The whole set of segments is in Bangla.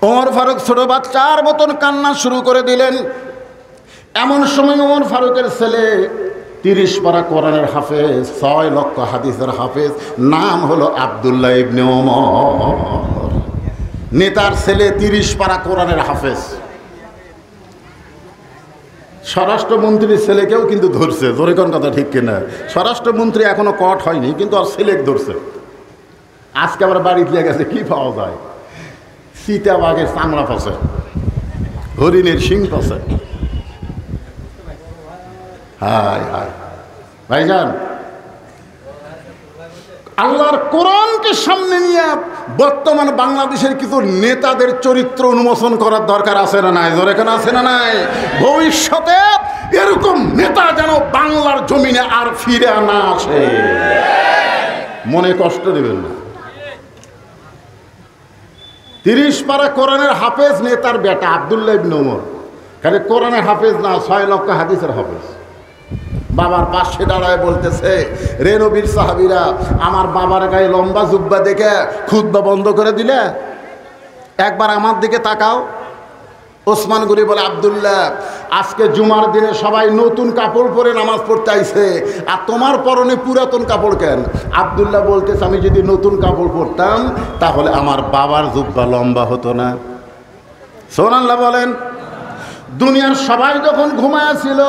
ওমর ফারুক ছোট বাচ্চার মতন কান্না শুরু করে দিলেন। এমন সময় ওমর ফারুকের ছেলে 30 পারা কোরআনের হাফেজ, 6 লক্ষ হাদিসের হাফেজ, নাম হলো আব্দুল্লাহ ইবনে ওমর। নেতার ছেলে 30 পারা কোরআনের হাফেজ। স্বরাষ্ট্রমন্ত্রীর ছেলেকেও কিন্তু ধরছে, জোরে কোন কথা ঠিক কিনা? স্বরাষ্ট্রমন্ত্রী এখনো কট হয়নি, কিন্তু আর ছেলে ধরছে। আজকে আবার বাড়ি দিয়ে গেছে, কি পাওয়া যায়? চিতাবাঘের চামড়া পাশে, হরিণের শিং পাশে। হায় হায় ভাইজান, আল্লাহর কোরআনকে সামনে নিয়ে বর্তমান বাংলাদেশের কিছু নেতাদের চরিত্র উন্মোচন করার দরকার আছে না নাই? জোরে কেন আছে না নাই? ভবিষ্যতে এরকম নেতা যেন বাংলার জমিনে আর ফিরে না আসে, মনে কষ্ট দেবেন না। 30 পারা কোরআনের হাফেজ নেতার বেটা আব্দুল্লাহ ইবনে ওমর, খালি কোরআনের হাফেজ না, 6 লক্ষ হাদিসের হাফেজ। বাবার পাশে দাঁড়ায় বলতেছে, রে নবীর সাহাবীরা, আমার বাবার গায়ে লম্বা জুব্বা দেখে খুতবা বন্ধ করে দিলে, একবার আমার দিকে তাকাও। ওসমান গনি বলে, আব্দুল্লাহ, আজকে জুমার দিনে সবাই নতুন কাপড় পরে নামাজ পড়তে আইছে, আর তোমার পরনে পুরাতন কাপড় কেন? আব্দুল্লাহ বলতেছে, আমি যদি নতুন কাপড় পরতাম তাহলে আমার বাবার জুব্বা লম্বা হতো না। সুবহানাল্লাহ বলেন। দুনিয়ার সবাই যখন ঘুমায়াছিল,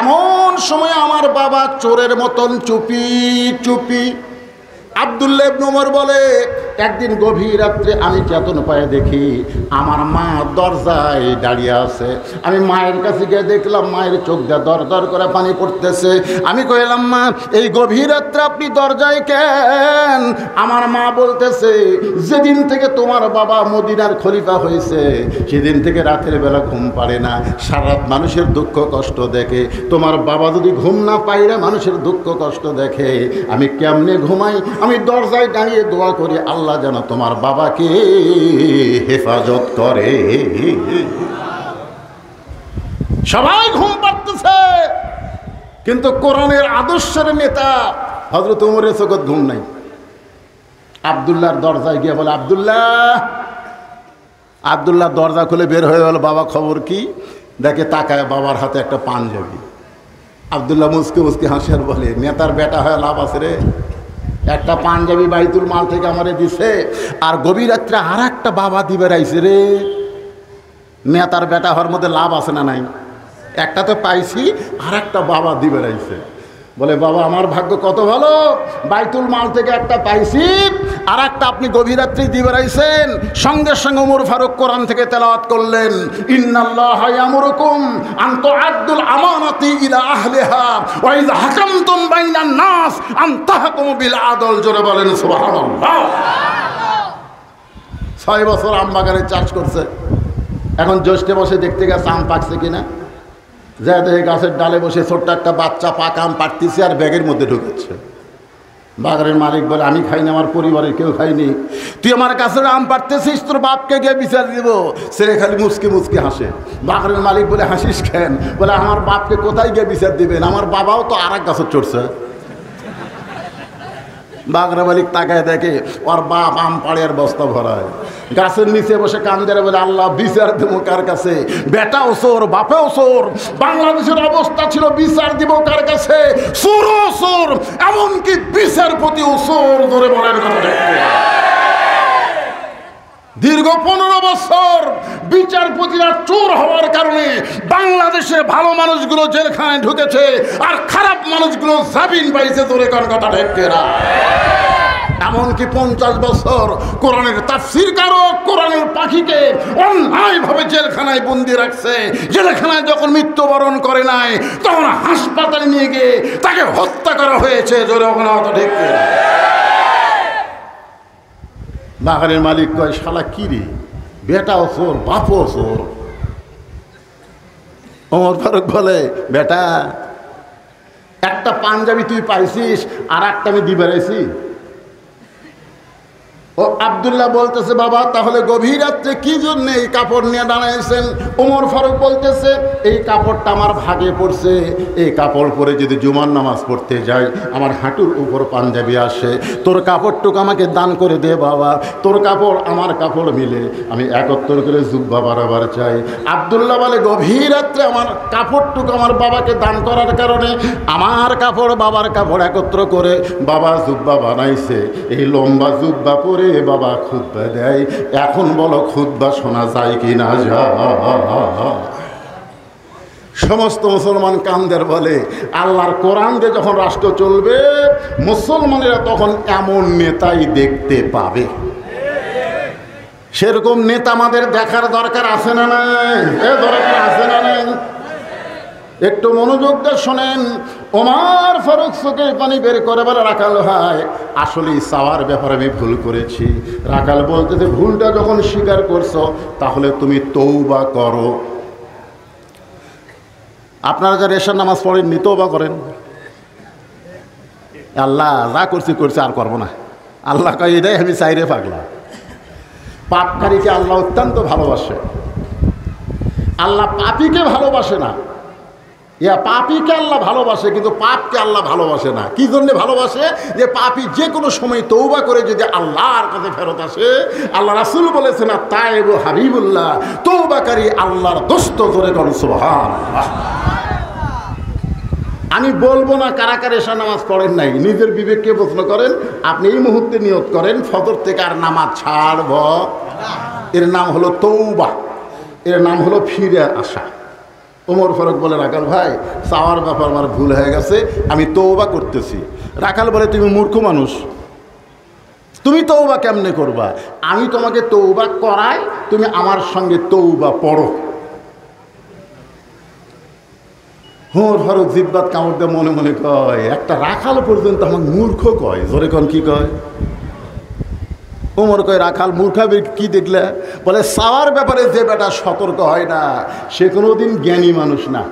এমন সময় আমার বাবা চোরের মতন চুপি চুপি। আব্দুল্লাহ ইবনে ওমর বলে, একদিন গভীর রাত্রে আমি চেতন পায়ে দেখি আমার মা দরজায় দাঁড়িয়ে আছে। আমি মায়ের কাছে গিয়ে দেখলাম মায়ের চোখ দিয়ে দর দর করে পানি পড়তেছে। আমি কইলাম, মা, এই গভীর রাত্রে আপনি দরজায় কেন? আমার মা বলতেছে, যেদিন থেকে তোমার বাবা মদিনার খলিফা হয়েছে সেদিন থেকে রাতের বেলা ঘুম পারে না, সারা রাত মানুষের দুঃখ কষ্ট দেখে। তোমার বাবা যদি ঘুম না পাইরা মানুষের দুঃখ কষ্ট দেখে, আমি কেমনে ঘুমাই? আমি দরজায় দাঁড়িয়ে দোয়া করি, আল্লাহ যেন তোমার বাবাকে হেফাজত করে। সবাই ঘুম পাড়তেছে, কিন্তু কোরআনের আদর্শের নেতা হযরত ওমরের চোখে ঘুম নাই। আব্দুল্লাহর দরজায় গিয়ে বলে, আব্দুল্লাহ দরজা খুলে বের হয়ে গেল। বাবা, খবর কি? দেখে তাকায়, বাবার হাতে একটা পাঞ্জাবি। আব্দুল্লাহ মুসকে মুসকে হাসি আর বলে, নেতার বেটা হয়ে লাভ আছে রে, একটা পাঞ্জাবি বাইতুল মাল থেকে আমারে দিছে, আর গভীর রাত্রে আর একটা বাবা দিবে রাইছে রে। নেতার বেটা হওয়ার মধ্যে লাভ আছে না নাই? একটা তো পাইছি, আর একটা বাবা দিবে রাইছে। বলে, বাবা, আমার ভাগ্য কত ভালো, বাইতুল মাল থেকে একটা পাইছি, আর একটা আপনি গভীর রাত্রি দিবে রাইছেন। সঙ্গে সঙ্গে ওমর ফারুক কোরআন থেকে তেলাওয়াত করলেন, ইন্নাল্লাহা ইয়ামুরুকুম আন তুআদ্দুল আমানাতি ইলা আহলিহা ওয়া ইযা হাকামতুম বাইনান নাস আন তাহকুমু বিল আদল। জোরে বলেন সুবহানাল্লাহ। 6 বছর আম বাগানে চাষ করছে, এখন জ্যৈষ্ঠে বসে দেখতে গেছে আম পাকছে কিনা। যা দেখে গাছের ডালে বসে ছোট্ট একটা বাচ্চা পাকা আম পাড়তেছে আর ব্যাগের মধ্যে ঢুকেছে। বাগানের মালিক বলে, আমি খাইনি, আমার পরিবারের কেউ খাইনি, তুই আমার কাছে আম পাড়তেছিস, তোর বাপকে গিয়ে বিচার দিব। ছেলে খালি মুচকে মুচকে হাসে। বাগানের মালিক বলে, হাসিস কেন? বলে, আমার বাপকে কোথায় গিয়ে বিচার দিবেন, আমার বাবাও তো আর এক গাছের চড়ছে। বাগরা মালিক তাকায় দেখে ওর বাপ আম পাড়ের বস্তা ভরায়, গাছের নিচে বসে কান্দেরে বলে, আল্লাহ, বিচার দেবো কার কাছে? বেটাও চোর, বাপেও চোর। বাংলাদেশের অবস্থা ছিল, বিচার দিব কার কাছে? চোরও চোর, এমনকি বিচারপতিও চোর। ধরে বলার কথা। দীর্ঘ 15 বছর বিচারপতিরা চোর হওয়ার কারণে বাংলাদেশের ভালো মানুষগুলো জেলখানায় ঢুকেছে, আর খারাপ মানুষগুলো জামিন পাইছে। ধরে কোন কথা ঢেকেরা। এমনকি 50 বছর কোরআনের তাফসীর কারক, কোরআনের পাখিকে অন্যায়ভাবে জেলখানায় বন্দি রাখছে। জেলখানায় যখন মৃত্যুবরণ করে নাই, তখন হাসপাতালে নিয়ে গিয়ে তাকে হত্যা করা হয়েছে। জোরে কোনো কথা ঢেকেরা। বাগানের মালিক কয়, শালা কি রে, বেটাও চোর, বাপও চোর। ওমর ফারুক বলে, বেটা, একটা পাঞ্জাবি তুই পাইছিস, আর একটা আমি দিবে রাইছি। ও আব্দুল্লাহ বলতেছে, বাবা তাহলে গভীর রাত্রে কি জন্য এই কাপড় নিয়ে দাঁড়াইছেন? ওমর ফারুক বলতেছে, এই কাপড়টা আমার ভাগে পড়ছে, এই কাপড় পরে যদি জুমার নামাজ পড়তে যাই আমার হাঁটুর উপর পাঞ্জাবি আসে, তোর কাপড়টুকু আমাকে দান করে দে বাবা, তোর কাপড় আমার কাপড় মিলে আমি একত্র করে জুব্বা বাড়াবার চাই। আব্দুল্লাহ বলে, গভীর রাত্রে আমার কাপড়টুকু আমার বাবাকে দান করার কারণে আমার কাপড় বাবার কাপড় একত্র করে বাবা জুব্বা বানাইছে, এই লম্বা জুব্বা পরে বাবা খুতবা দেয়। এখন বলো খুতবা শোনা যায় কি না যায়? সমস্ত মুসলমান কান্দের বলে, আল্লাহর কোরআন দিয়ে যখন রাষ্ট্র চলবে মুসলমানেরা তখন এমন নেতাই দেখতে পাবে। সেরকম নেতা আমাদের দেখার দরকার আছে না নাই? দরকার আছে না নাই? একটু মনোযোগ দিয়ে শোনেন। ওমর ফারুক চোখের পানি বের করে বলে, রাখাল ভাই আসলে চাওয়ার ব্যাপারে আমি ভুল করেছি। রাখাল বলতে যে ভুলটা যখন স্বীকার করছো তাহলে তুমি তওবা করো। আপনারা যারা এশার নামাজ পড়েননি তওবা করেন। আল্লাহ যা করছি করছি আর করবো না। আল্লাহ কয় এটাই আমি চাইরে পাগলা। পাপকারীকে আল্লাহ অত্যন্ত ভালোবাসে, আল্লাহ পাপীকে ভালোবাসে না। পাপীকে আল্লাহ ভালোবাসে কিন্তু পাপকে আল্লাহ ভালোবাসে না। কি জন্য ভালোবাসে? যে পাপী যে কোনো সময় তওবা করে যদি আল্লাহর কাছে ফেরত আসে, আল্লাহ রাসূল বলেছেন তায়েব হাবিবুল্লাহ, তওবাকারী আল্লাহর দোস্ত। ধরে করেন সুবহানাল্লাহ। আমি বলবো না কারা কারা এশা নামাজ পড়েন নাই, নিজের বিবেককে প্রশ্ন করেন। আপনি এই মুহূর্তে নিয়ত করেন ফজর থেকে আর নামাজ ছাড়ব। এর নাম হলো তওবা, এর নাম হলো ফিরে আসা। ওমর ফারুক বলে, রাখাল ভাই চাওয়ার ব্যাপার আমার ভুল হয়ে গেছে, আমি তওবা করতেছি। রাখাল বলে, তুমি মূর্খ মানুষ, তুমি তওবা কেমনে করবা? আমি তোমাকে তওবা করাই, তুমি আমার সঙ্গে তওবা পড়ো। ওমর ফারুক জিব্বাত কামড় দিয়ে মনে মনে কয়, একটা রাখাল পর্যন্ত আমাকে মূর্খ কয়। জোরে কোন কি কয়? ওমর কয়, রাখাল মূর্খাবে কি দেখলে? বলে, চাওয়ার ব্যাপারে যে বেটা সতর্ক হয় না সে কোনোদিন জ্ঞানী মানুষ না।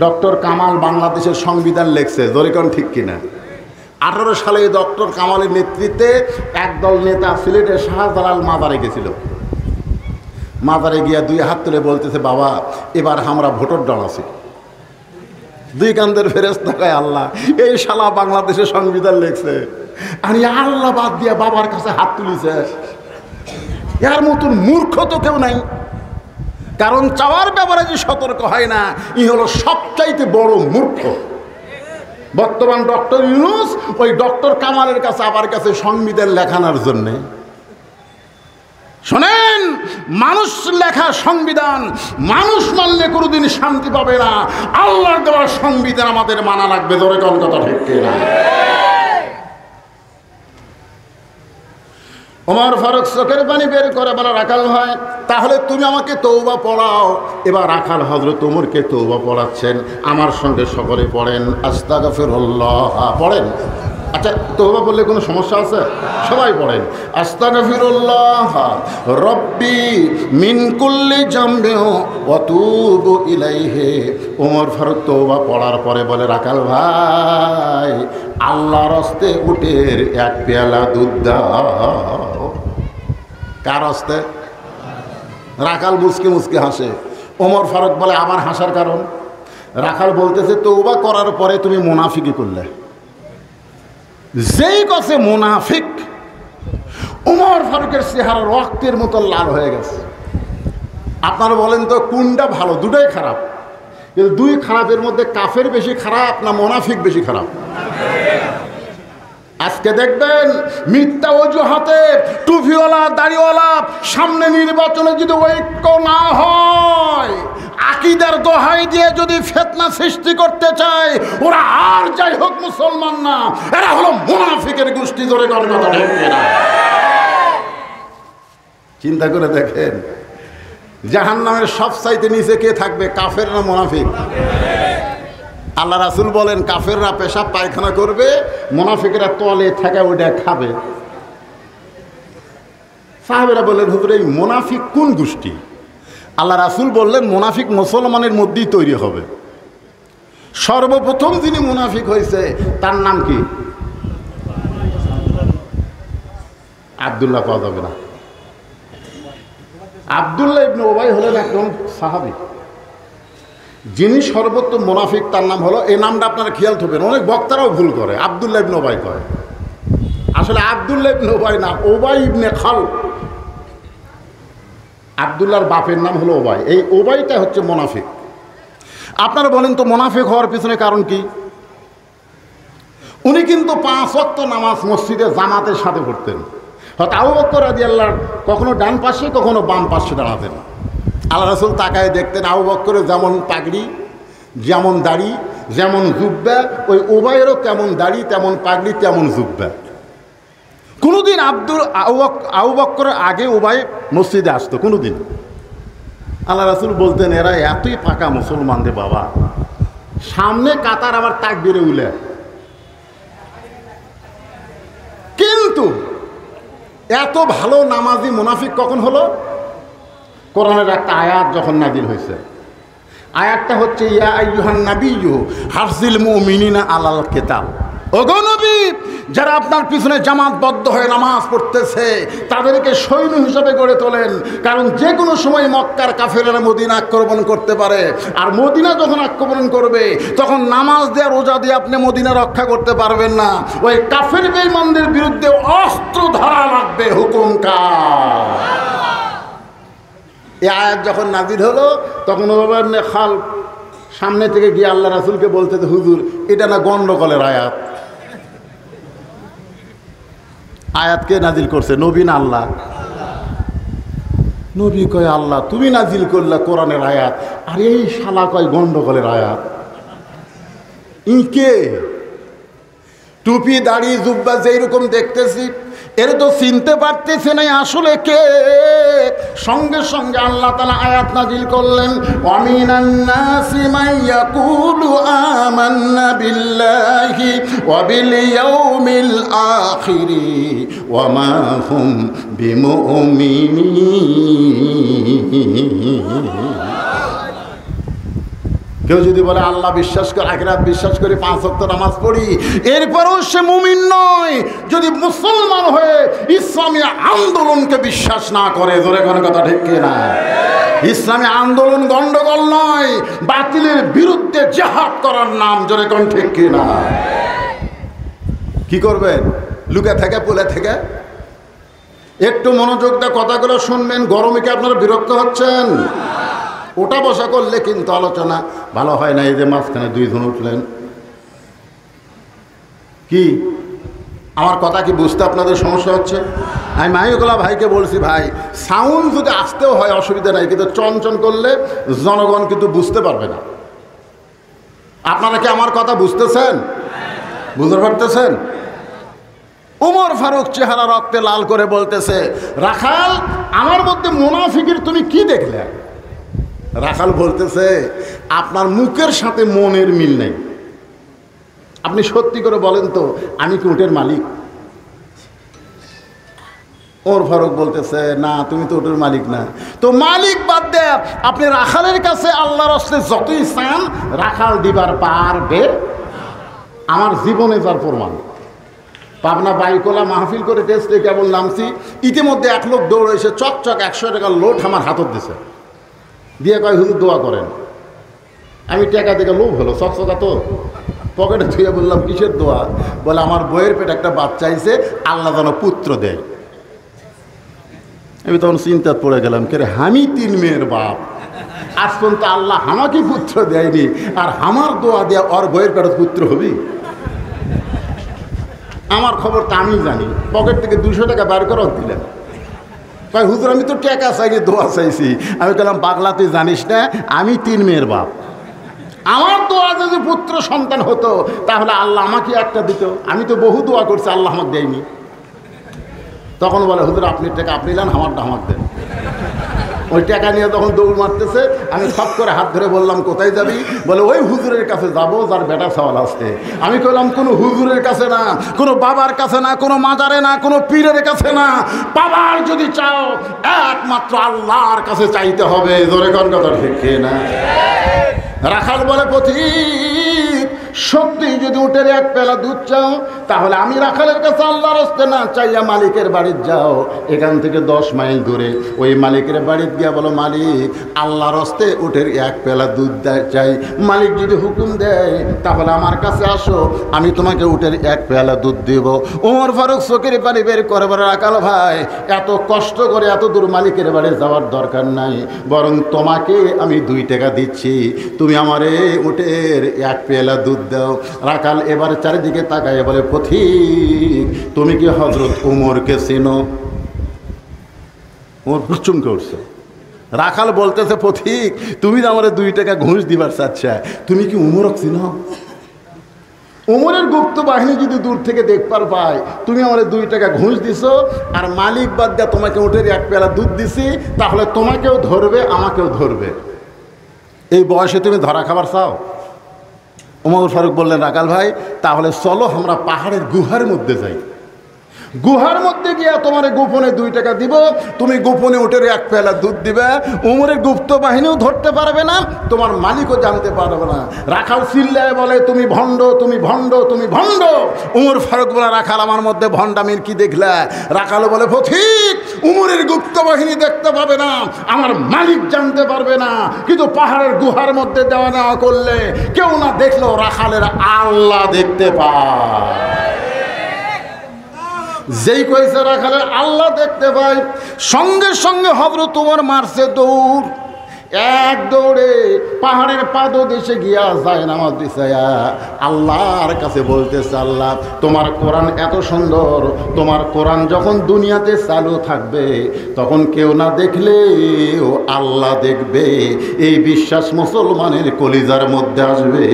ডক্টর কামাল বাংলাদেশের সংবিধান লেখছে, জোরে কোন ঠিক কিনা? 18 সালে ডক্টর কামালের নেতৃত্বে একদল নেতা সিলেটের শাহজালাল মাজারে গেছিল। মাজারে গিয়া 2 হাত তুলে বলতেছে, বাবা এবার আমরা ভোটার দল আছি। 2 কান্দের ফেরেশতা কয়, আল্লাহ এই শালা বাংলাদেশের সংবিধান লেখছে আর আল্লাহ বাদ দিয়া বাবার কাছে হাত তুলিছে। এর মতন মূর্খ তো কেউ নাই। কারণ চাওয়ার ব্যাপারে যে সতর্ক হয় না ই হলো সবচাইতে বড় মূর্খ। বর্তমান ডক্টর ইউনূস ওই ডক্টর কামালের কাছে আমার কাছে সংবিধান লেখানোর জন্যে। শোনেন, মানুষ লেখা সংবিধান মানুষ মানলে কোনোদিন শান্তি পাবে না। আল্লাহর দেওয়া সংবিধান আমাদের মানা লাগবে। ধরে কোন কথা ঠিক কিনা? ওমর ফারুক চোখের পানি বের করে বলে, রাখাল ভাই তাহলে তুমি আমাকে তওবা পড়াও। এবার রাখাল হযরত ওমরকে তওবা পড়াচ্ছেন। আমার সঙ্গে সকলে পড়েন আস্তাগফিরুল্লাহ। পড়েন। আচ্ছা, তওবা বললে কোনো সমস্যা আছে? সবাই পড়েন আস্তাগফিরুল্লাহ রব্বি মিন কুল্লি জামবি ওয়া তুবু ইলাইহি। ওমর ফারুক তওবা পড়ার পরে বলে, রাখাল ভাই আল্লাহর হস্তে উটের 1 পেয়ালা দুধ দাও। কার হস্তে? রাখাল মুসকে মুসকে হাসে। ওমর ফারুক বলে, আবার হাসার কারণ? রাখাল বলতেছে, তওবা করার পরে তুমি মুনাফিকি করলে। যেই কথা মুনাফিক, ওমর ফারুকের চেহারা রক্তের মতো লাল হয়ে গেছে। আপনারা বলেন তো কোনটা ভালো? দুটাই খারাপ। কিন্তু 2 খারাপের মধ্যে কাফের বেশি খারাপ না মুনাফিক বেশি খারাপ? আজকে দেখবেন মিথ্যা অজুহাতে টুপিওয়ালা দাড়িওয়ালা সামনে নির্বাচনে যদি ঐক্য না হয়, আকীদার দোহাই দিয়ে যদি ফিতনা সৃষ্টি করতে চায়, ওরা আর যাই হোক মুসলমান না, এরা হলো মুনাফিকের গোষ্ঠী। ধরে কোন কথা ঠিক কিনা? চিন্তা করে দেখেন, জাহান্নামের সবচাইতে নিচে কে থাকবে, কাফের না মুনাফিক? আল্লাহ রাসূল বলেন, কাফেররা পেশাব পায়খানা করবে, মুনাফিকরা তলে থেকে ওইটা খাবে। সাহাবেরা বললেন, হুজুর এই মুনাফিক কোন গোষ্ঠী? আল্লাহ রাসূল বললেন, মুনাফিক মুসলমানের মধ্যেই তৈরি হবে। সর্বপ্রথম যিনি মুনাফিক হয়েছে তার নাম কি? আব্দুল্লাহ পাওয়া যাবে না। আব্দুল্লাহ ইবনে উবাই হলেন একজন সাহাবী, যিনি সর্বোত্তম মুনাফিক। তার নাম হলো, এই নামটা আপনারা খেয়াল থাকবেন, অনেক বক্তারাও ভুল করে, আব্দুল্লাহ ইবনে উবাই কয়। আসলে আব্দুল্লাহ ইবনে উবাই না, উবাই ইবনে খালদ। আব্দুল্লাহর বাপের নাম হলো উবাই। এই উবাইটা হচ্ছে মুনাফিক। আপনারা বলেন তো মুনাফিক হওয়ার পিছনে কারণ কি? উনি কিন্তু 5 ওয়াক্ত নামাজ মসজিদে জামাতের সাথে পড়তেন। হয়তো আবু বকর রাদিয়াল্লাহু কখনো ডান পাশে কখনো বাম পাশে দাঁড়াতেন। আল্লাহ রাসূল তাকায় দেখতেন, আবু বকরের যেমন পাগড়ি, যেমন দাড়ি, যেমন জুব্বা, ওই উবাইয়েরও তেমন দাড়ি, তেমন পাগড়ি, তেমন জুব্বা। কোনোদিন আবু বকরের আগে উবাই মসজিদে আসতো কোনোদিন। আল্লাহ রাসূল বলতেন, এরা এতই পাকা মুসলমান রে বাবা, সামনে কাতার আবার তাকবীরে উলে। কিন্তু এত ভালো নামাজি মুনাফিক কখন হলো? কোরআনের একটা আয়াত যখন নাজিল হয়েছে। আয়াতটা হচ্ছে, ইয়া আইয়ুহান নাবিয়্যু হারজিল মুমিনিনা আলাল কিতাল। ওগো নবী, যারা আপনার পিছনে জামাতবদ্ধ হয়ে নামাজ পড়তেছে তাদেরকে সৈন্য হিসাবে গড়ে তোলেন, কারণ যে কোনো সময় মক্কার কাফেরেরা মদিনা আক্রমণ করতে পারে। আর মদিনা যখন আক্রমণ করবে তখন নামাজ দিয়ে রোজা দিয়ে আপনি মদিনা রক্ষা করতে পারবেন না। ওই কাফের বেঈমানদের বিরুদ্ধে অস্ত্র ধরা লাগবে। হুকুম কার? এই আয়াত যখন নাজিল হলো তখন উবাই ইবনে খালদ সামনে থেকে গিয়ে আল্লাহ রাসূলকে বলতে, হুজুর এটা না গন্ডগোলের আয়াত। আয়াতকে নাজিল করছে নবী না আল্লাহ? নবী কয় আল্লাহ, তুমি নাজিল করলা কোরআনের আয়াত, আর এই শালা কয় গন্ডগোলের আয়াত। ইকে টুপি দাড়ি জুব্বা যেরকম দেখতেছি এর তো চিনতে পারতেছে না আসলে কে। সঙ্গে সঙ্গে আল্লাহ তাআলা আয়াত নাজিল করলেন, ওয়ামিনান নাসি মান ইয়াকুলু আমান্না বিল্লাহি ওয়া বিল ইয়াউমিল আখিরি ওয়া মা হুম বিমুমিনিন। কেউ যদি বলে আল্লাহ বিশ্বাস করে, আখিরাত বিশ্বাস করি, 5 ওয়াক্ত নামাজ পড়ি, এরপরও সে মুমিন নয়। যদি মুসলমান হয়ে ইসলামী আন্দোলনকে বিশ্বাস না করে, জোরে কোনো কথা ঠিক কিনা? ইসলামী আন্দোলন গন্ডগোল নয়, বাতিলের বিরুদ্ধে জিহাদ করার নাম, জোরে কোন ঠিক কিনা? কি করবেন? লুকে থেকে পুলে থেকে? একটু মনোযোগ দিয়ে কথাগুলো শুনবেন। গরমে কি আপনারা বিরক্ত হচ্ছেন? ওটা বসা করলে কিন্তু আলোচনা ভালো হয় না। এই যে মাঝখানে 2 জন উঠলেন, কি আমার কথা কি বুঝতে আপনাদের সমস্যা হচ্ছে? আমি মাহিগুলা ভাইকে বলছি, ভাই সাউন্ড যদি আসতেও হয় অসুবিধা নাই, কিন্তু চঞ্চন করলে জনগণ কিন্তু বুঝতে পারবে না। আপনারা কি আমার কথা বুঝতেছেন? বুঝতে পারতেছেন? ওমর ফারুক চেহারা রক্তে লাল করে বলতেছে, রাখাল আমার মধ্যে মুনাফিকের তুমি কি দেখলে? রাখাল বলতেছে, আপনার মুখের সাথে মনের মিল নেই। আপনি সত্যি করে বলেন তো, আমি কি উটের মালিক? ওমর ফারুক বলতেছে, না তুমি তো উটের মালিক না। তো মালিক বাদ দে, আপনি রাখালের কাছে আল্লাহর রাস্তে যতই চান রাখাল দিবার পারবে। আমার জীবনে যার প্রমাণ। পাবনা বাইকোলা মাহফিল করে টেস্টে কেবল নামছি, ইতিমধ্যে এক লোক দৌড়ে এসে চকচক 100 টাকার লোট আমার হাতত দিছে, দিয়ে কয় হুজুর দোয়া করেন। আমি টাকা দেখে লোভ হলো, চকচকা তো পকেটে ধুয়ে বললাম, কিসের দোয়া? বলে আমার বইয়ের পেটে একটা বাচ্চা আইছে, আল্লাহ যেন পুত্র দেয়। আমি তখন চিন্তাত পড়ে গেলাম, কে রে, আমি 3 মেয়ের বাপ, আজ পর্যন্ত আল্লাহ আমাকে পুত্র দেয়নি, আর আমার দোয়া দেয়া ওর বইয়ের পেটে পুত্র হবি? আমার খবর তো আমি জানি। পকেট থেকে 200 টাকা বার করে দিলেন। কয় হুজুর আমি তো টাকা চাইনি, দোয়া চাইছি। আমি বললাম, পাগলা তুই জানিস না আমি 3 মেয়ের বাপ, আমার দোয়া যদি পুত্র সন্তান হতো তাহলে আল্লাহ আমাকে একটা দিত। আমি তো বহু দোয়া করছি, আল্লাহ আমাকে দেয়নি। তখন বলে, হুজুর আপনি টাকা আপনি নেন, আমারটা আমাকে দেন। ওই টাকা নিয়ে তখন দৌড় মারতেছে। আমি সব করে হাত ধরে বললাম, কোথায় যাবি? বলে ওই হুজুরের কাছে যাবো যার বেটা সওয়াল আসছে। আমি কইলাম, কোনো হুজুরের কাছে না, কোনো বাবার কাছে না, কোনো মাজারে না, কোনো পীরের কাছে না। বাবার যদি চাও একমাত্র আল্লাহর কাছে চাইতে হবে। জোরে কোন কথা ঠিক না? রাখাল বলে, পথিক সত্যি যদি উটের এক পেলা দুধ চাও, তাহলে আমি রাখালের কাছে আল্লাহর হস্তে না চাইয়া মালিকের বাড়ির যাও, এখান থেকে 10 মাইল দূরে ওই মালিকের বাড়ির গিয়া বলো, মালিক আল্লাহর হস্তে উটের এক পেলা দুধ চাই। মালিক যদি হুকুম দেয় তাহলে আমার কাছে আসো, আমি তোমাকে উটের এক পেলা দুধ দিব। ওমর ফারুক চোখের পানি বের করে বলে, রাখাল ভাই এত কষ্ট করে এত দূর মালিকের বাড়ি যাওয়ার দরকার নাই, বরং তোমাকে আমি 2 টাকা দিচ্ছি, তুমি আমারে উটের এক পেলা দুধ দাও। রাখাল এবার চারিদিকে তাকায় বলে, পথিক তুমি কি হযরত উমরকে চেনো? ওমর চমকে উঠছে। রাখাল বলতেছে, পথিক তুমি তো আমার 2 টাকা ঘুষ দিবার চাচ্ছা, তুমি কি উমরক চিনো? উমরের গুপ্ত বাহিনী যদি দূর থেকে দেখবার পায় তুমি আমার 2 টাকা ঘুষ দিছো আর মালিক বাদ দিয়া তোমাকে উটের এক পেলা দুধ দিছি, তাহলে তোমাকেও ধরবে আমাকেও ধরবে। এই বয়সে তুমি ধরা খাবার চাও? ওমর ফারুক বললেন, রাখাল ভাই তাহলে চলো আমরা পাহাড়ের গুহার মধ্যে যাই, গুহার মধ্যে গিয়া তোমার গোপনে 2 টাকা দিব, তুমি গোপনে উটের এক পেলা দুধ দিবে, উমরের গুপ্ত বাহিনীও ধরতে পারবে না, তোমার মালিকও জানতে পারবে না। রাখাল চিল্লায় বলে, তুমি ভণ্ড, তুমি ভণ্ড, তুমি ভণ্ড। উমর ফারুক বলে, রাখাল আমার মধ্যে ভণ্ডামির কি দেখলা? রাখাল বলে, পথিক উমরের গুপ্ত বাহিনী দেখতে পাবে না, আমার মালিক জানতে পারবে না, কিন্তু পাহাড়ের গুহার মধ্যে দেওয়া নেওয়া করলে কেউ না দেখলেও রাখালের আল্লাহ দেখতে পায়। যেই কইছে রাখালের আল্লাহ দেখতে পাই, সঙ্গে সঙ্গে হযরত ওমর মারছে দৌড়। এক দৌড়ে পাহাড়ের পাদদেশে গিয়া যায় নামাজ দিছায়া আল্লাহর কাছে বলতেছে, আল্লাহ তোমার কোরআন এত সুন্দর, তোমার কোরআন যখন দুনিয়াতে চালু থাকবে তখন কেউ না দেখলেও আল্লাহ দেখবে, এই বিশ্বাস মুসলমানের কলিজার মধ্যে আসবে।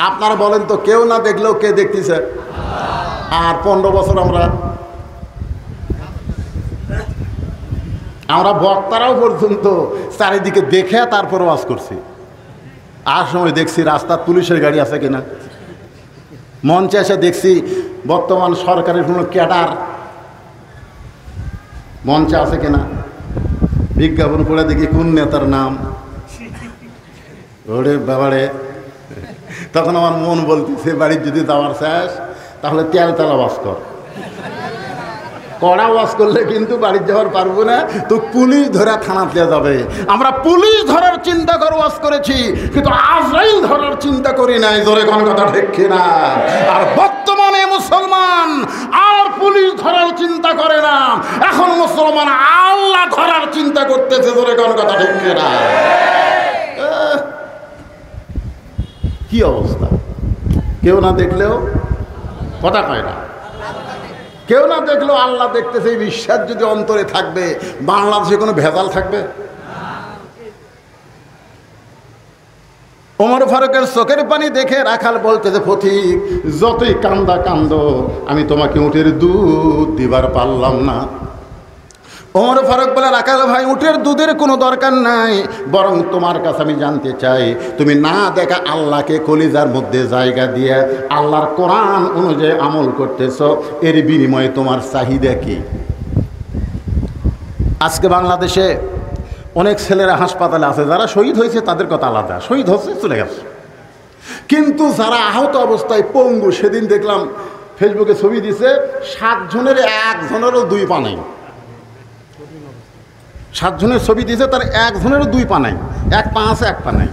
আপনারা বলেন তো, কেউ না দেখলেও কে দেখতেছে? আর 15 বছর আমরা বক্তারাও পর্যন্ত চারিদিকে দেখে তারপর ওয়াজ করছি। আর সময় দেখছি রাস্তার পুলিশের গাড়ি আছে কিনা, মঞ্চে এসে দেখছি বর্তমান সরকারের কোনো ক্যাডার মঞ্চে আছে কিনা, বিজ্ঞাপন পড়ে দেখি কোন নেতার নাম, ওরে বাবারে। তখন আমার মন বলতেছে, বাড়ির যদি যাওয়ার শেষ তাহলে তেলতলা ওয়াজ কর, কড়া ওয়াজ করলে কিন্তু বাড়ি যাওয়ার পারবো না, তো পুলিশ ধরে থানাতে যাবে। আমরা পুলিশ ধরার চিন্তা করে ওয়াজ করেছি, কিন্তু আজরাইল ধরার চিন্তা করি নাই। জোরে কোন কথা ঠিক কিনা? আর বর্তমানে মুসলমান আর পুলিশ ধরার চিন্তা করে না, এখন মুসলমান আল্লাহ ধরার চিন্তা করতেছে। জোরে কোন কথা ঠিক কিনা? কি অবস্থা! কেউ না দেখলেও কথা কয় না, কেউ না দেখলেও আল্লাহ দেখতেছে, এই বিশ্বাস যদি অন্তরে থাকবে বাংলাদেশে কোনো ভেজাল থাকবে? ওমর ফারুকের চোখের পানি দেখে রাখাল বলতেছে, পথিক যতই কান্দা কান্দো আমি তোমাকে উটের দুধ দিবার পারলাম না। ওমর ফারুক বলে, রাখাল ভাই উটের দুধের কোনো দরকার নাই, বরং তোমার কাছে আমি জানতে চাই তুমি না দেখা আল্লাহকে কলিজার মধ্যে জায়গা দিয়ে আল্লাহর কোরআন অনুযায়ী আমল করতেছ, এর বিনিময়ে তোমার চাহিদা কি? আজকে বাংলাদেশে অনেক ছেলেরা হাসপাতালে আছে, যারা শহীদ হয়েছে তাদের কথা আলাদা, শহীদ হচ্ছে চলে গেছে, কিন্তু যারা আহত অবস্থায় পঙ্গু, সেদিন দেখলাম ফেসবুকে ছবি দিছে, 7 জনের 1 জনেরও 2 পা নাই। 7 জনের ছবি দিয়েছে, তার 1 জনেরও 2 পা নাই, 1 পা আছে 1 পা নাই।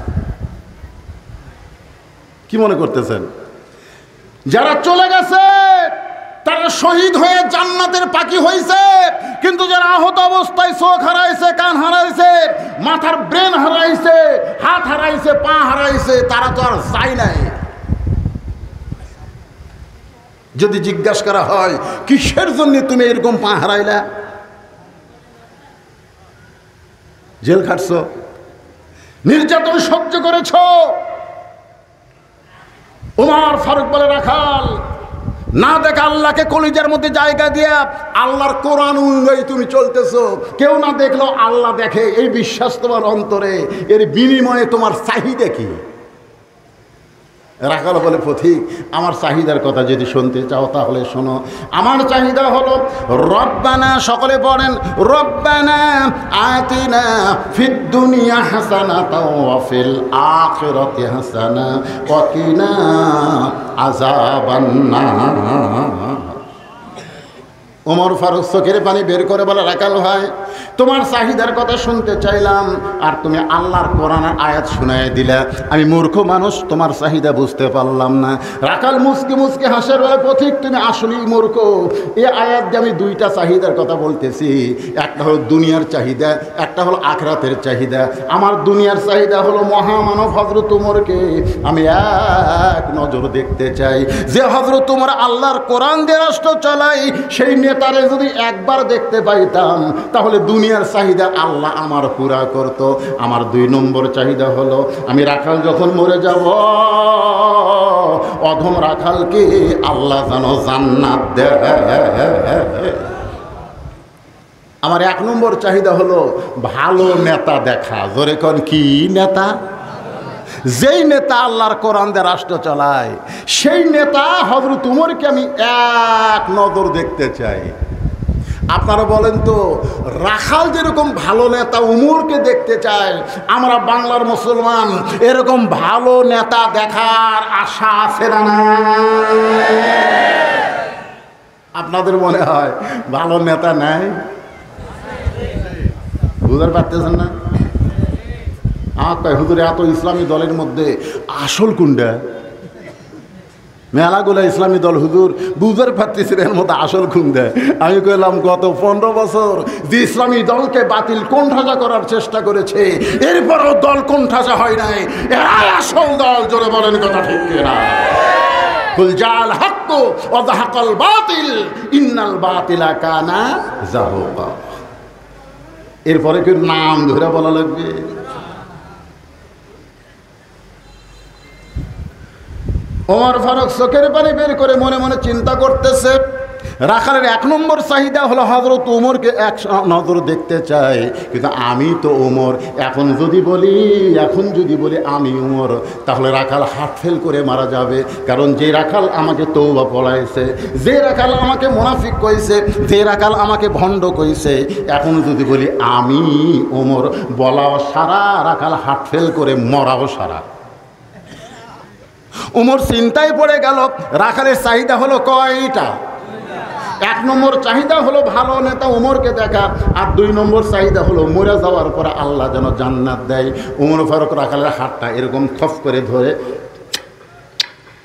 কি মনে করতেছেন? যারা চলে গেছে তারা শহীদ হয়ে জান্নাতের পাখি হয়েছে, কিন্তু যারা আহত অবস্থায় চোখ হারাইছে, কান হারাইছে, মাথার ব্রেন হারাইছে, হাত হারাইছে, পা হারাইছে, তারা তো আর যায় নাই। যদি জিজ্ঞাসা করা হয় কিসের জন্য তুমি এরকম পা হারাইলা, জেল খাটছ, নির্যাতন সহ্য করেছ। ওমর ফারুক বলে, রাখাল না দেখা আল্লাহকে কলিজার মধ্যে জায়গা দিয়া আল্লাহর কোরআন অনুযায়ী তুমি চলতেছো, কেউ না দেখলেও আল্লাহ দেখে, এই বিশ্বাস তোমার অন্তরে, এর বিনিময়ে তোমার চাহিদা কি? রাখাল বলে পথিক আমার চাহিদার কথা যদি শুনতে চাও তাহলে শোনো। আমার চাহিদা হলো রব্বানা, সকলে পড়েন রব্বানা আতিনা ফিদ দুনিয়া হাসানাতাও ওয়া ফিল আখিরাতি হাসানা ওয়া কিনা আযাবান্নার। ওমর ফারুক চোখের পানি বের করে বলে রাখাল ভাই তোমার চাহিদার কথা শুনতে চাইলাম আর তুমি আল্লাহর কোরআনের আয়াত শুনাই দিলা, আমি মূর্খ মানুষ তোমার চাহিদা বুঝতে পারলাম না। রাখাল মুসকে মুসকে হাসের বলে পথিক তুমি আসলেই মূর্খ, এই আয়াত দিয়ে আমি দুইটা চাহিদার কথা বলতেছি, একটা হলো দুনিয়ার চাহিদা, একটা হলো আখিরাতের চাহিদা। আমার দুনিয়ার চাহিদা হলো মহামানব হযরত ওমরকে আমি এক নজর দেখতে চাই, যে হযরত ওমর আল্লাহর কোরআন দিয়ে রাষ্ট্র চালায় সেই নেতারে যদি একবার দেখতে পাইতাম তাহলে দুনিয়ার চাহিদা আল্লাহ আমার পুরা করত। আমার 2 নম্বর চাহিদা হলো আমি রাখাল যখন মরে যাব অধম রাখালকে আল্লাহ যেন জান্নাত দেয়। আমার 1 নম্বর চাহিদা হলো ভালো নেতা দেখা। জোরে কোন কি নেতা? যেই নেতা আল্লাহর কোরআন দিয়ে রাষ্ট্র চালায় সেই নেতা হযরত ওমরকে আমি এক নজর দেখতে চাই। আপনারা বলেন তো রাখাল যেরকম ভালো নেতা ওমরকে দেখতে চায়, আমরা বাংলার মুসলমান এরকম ভালো নেতা দেখার আশা আছে না? আপনাদের মনে হয় ভালো নেতা নাই? বুঝতে পারতেছেন না? হুজুর এত ইসলামী দলের মধ্যে আসল কোনটা? মেলাগুলা ইসলামী দল হুজুর বুঝার পারতেছি এর মধ্যে আসল কোনটা। আমি কইলাম গত 15 বছর যে ইসলামী দলকে বাতিল কোণঠাসা করার চেষ্টা করেছে এরপরও দল কোণঠাসা হয় নাই, এরাই আসল দল। জোরে বলেন কথা ঠিক কিনা? কুল জাল হক ওয়া যাহাকাল বাতিল ইন্নাল বাতিলা কানা যাহুকা। এরপরে কি নাম ধরে বলা লাগবে? ওমর ফারুক চোখের পানি বের করে মনে মনে চিন্তা করতেছে রাখালের 1 নম্বর চাহিদা হলো হযরত ওমরকে এক নজর দেখতে চাই, কিন্তু আমি তো ওমর। এখন যদি বলি আমি ওমর তাহলে রাখাল হার্ট ফেল করে মারা যাবে। কারণ যে রাখাল আমাকে তওবা পড়াইছে, যে রাখাল আমাকে মুনাফিক কইছে, যে রাখাল আমাকে ভণ্ড কইছে, এখন যদি বলি আমি ওমর বলাও সারা, রাখাল হার্ট ফেল করে মরাও সারা। ওমর চিন্তায় পড়ে গেল। রাখালের চাহিদা হলো কয়টা? 1 নম্বর চাহিদা হলো ভালো নেতা ওমরকে দেখা, আর 2 নম্বর চাহিদা হলো মরে যাওয়ার পরে আল্লাহ যেন জান্নাত দেয়। ওমর ফারুক রাখালের হাতটা এরকম থপ করে ধরে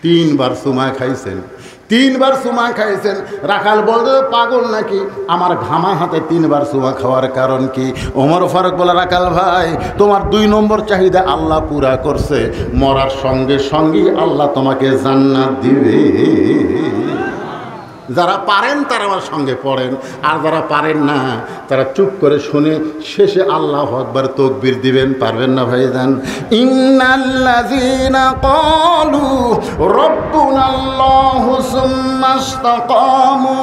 3 বার চুমা খাইছেন। 3 বার চুমা খাইছেন। রাখাল বলতে পাগল নাকি? আমার ঘামা হাতে 3 বার চুমা খাওয়ার কারণ কি? ওমর ফারুক বলে রাখাল ভাই তোমার 2 নম্বর চাহিদা আল্লাহ পুরা করছে, মরার সঙ্গে সঙ্গেই আল্লাহ তোমাকে জান্নাত দিবে। যারা পারেন তারা আমার সঙ্গে পড়েন, আর যারা পারেন না তারা চুপ করে শুনে শেষে আল্লাহু আকবার তাকবীর দিবেন। পারবেন না ভাইজান? ইন্নাল্লাযীনা ক্বালু রাব্বুনাল্লাহু সুম্মা ইসতাকামু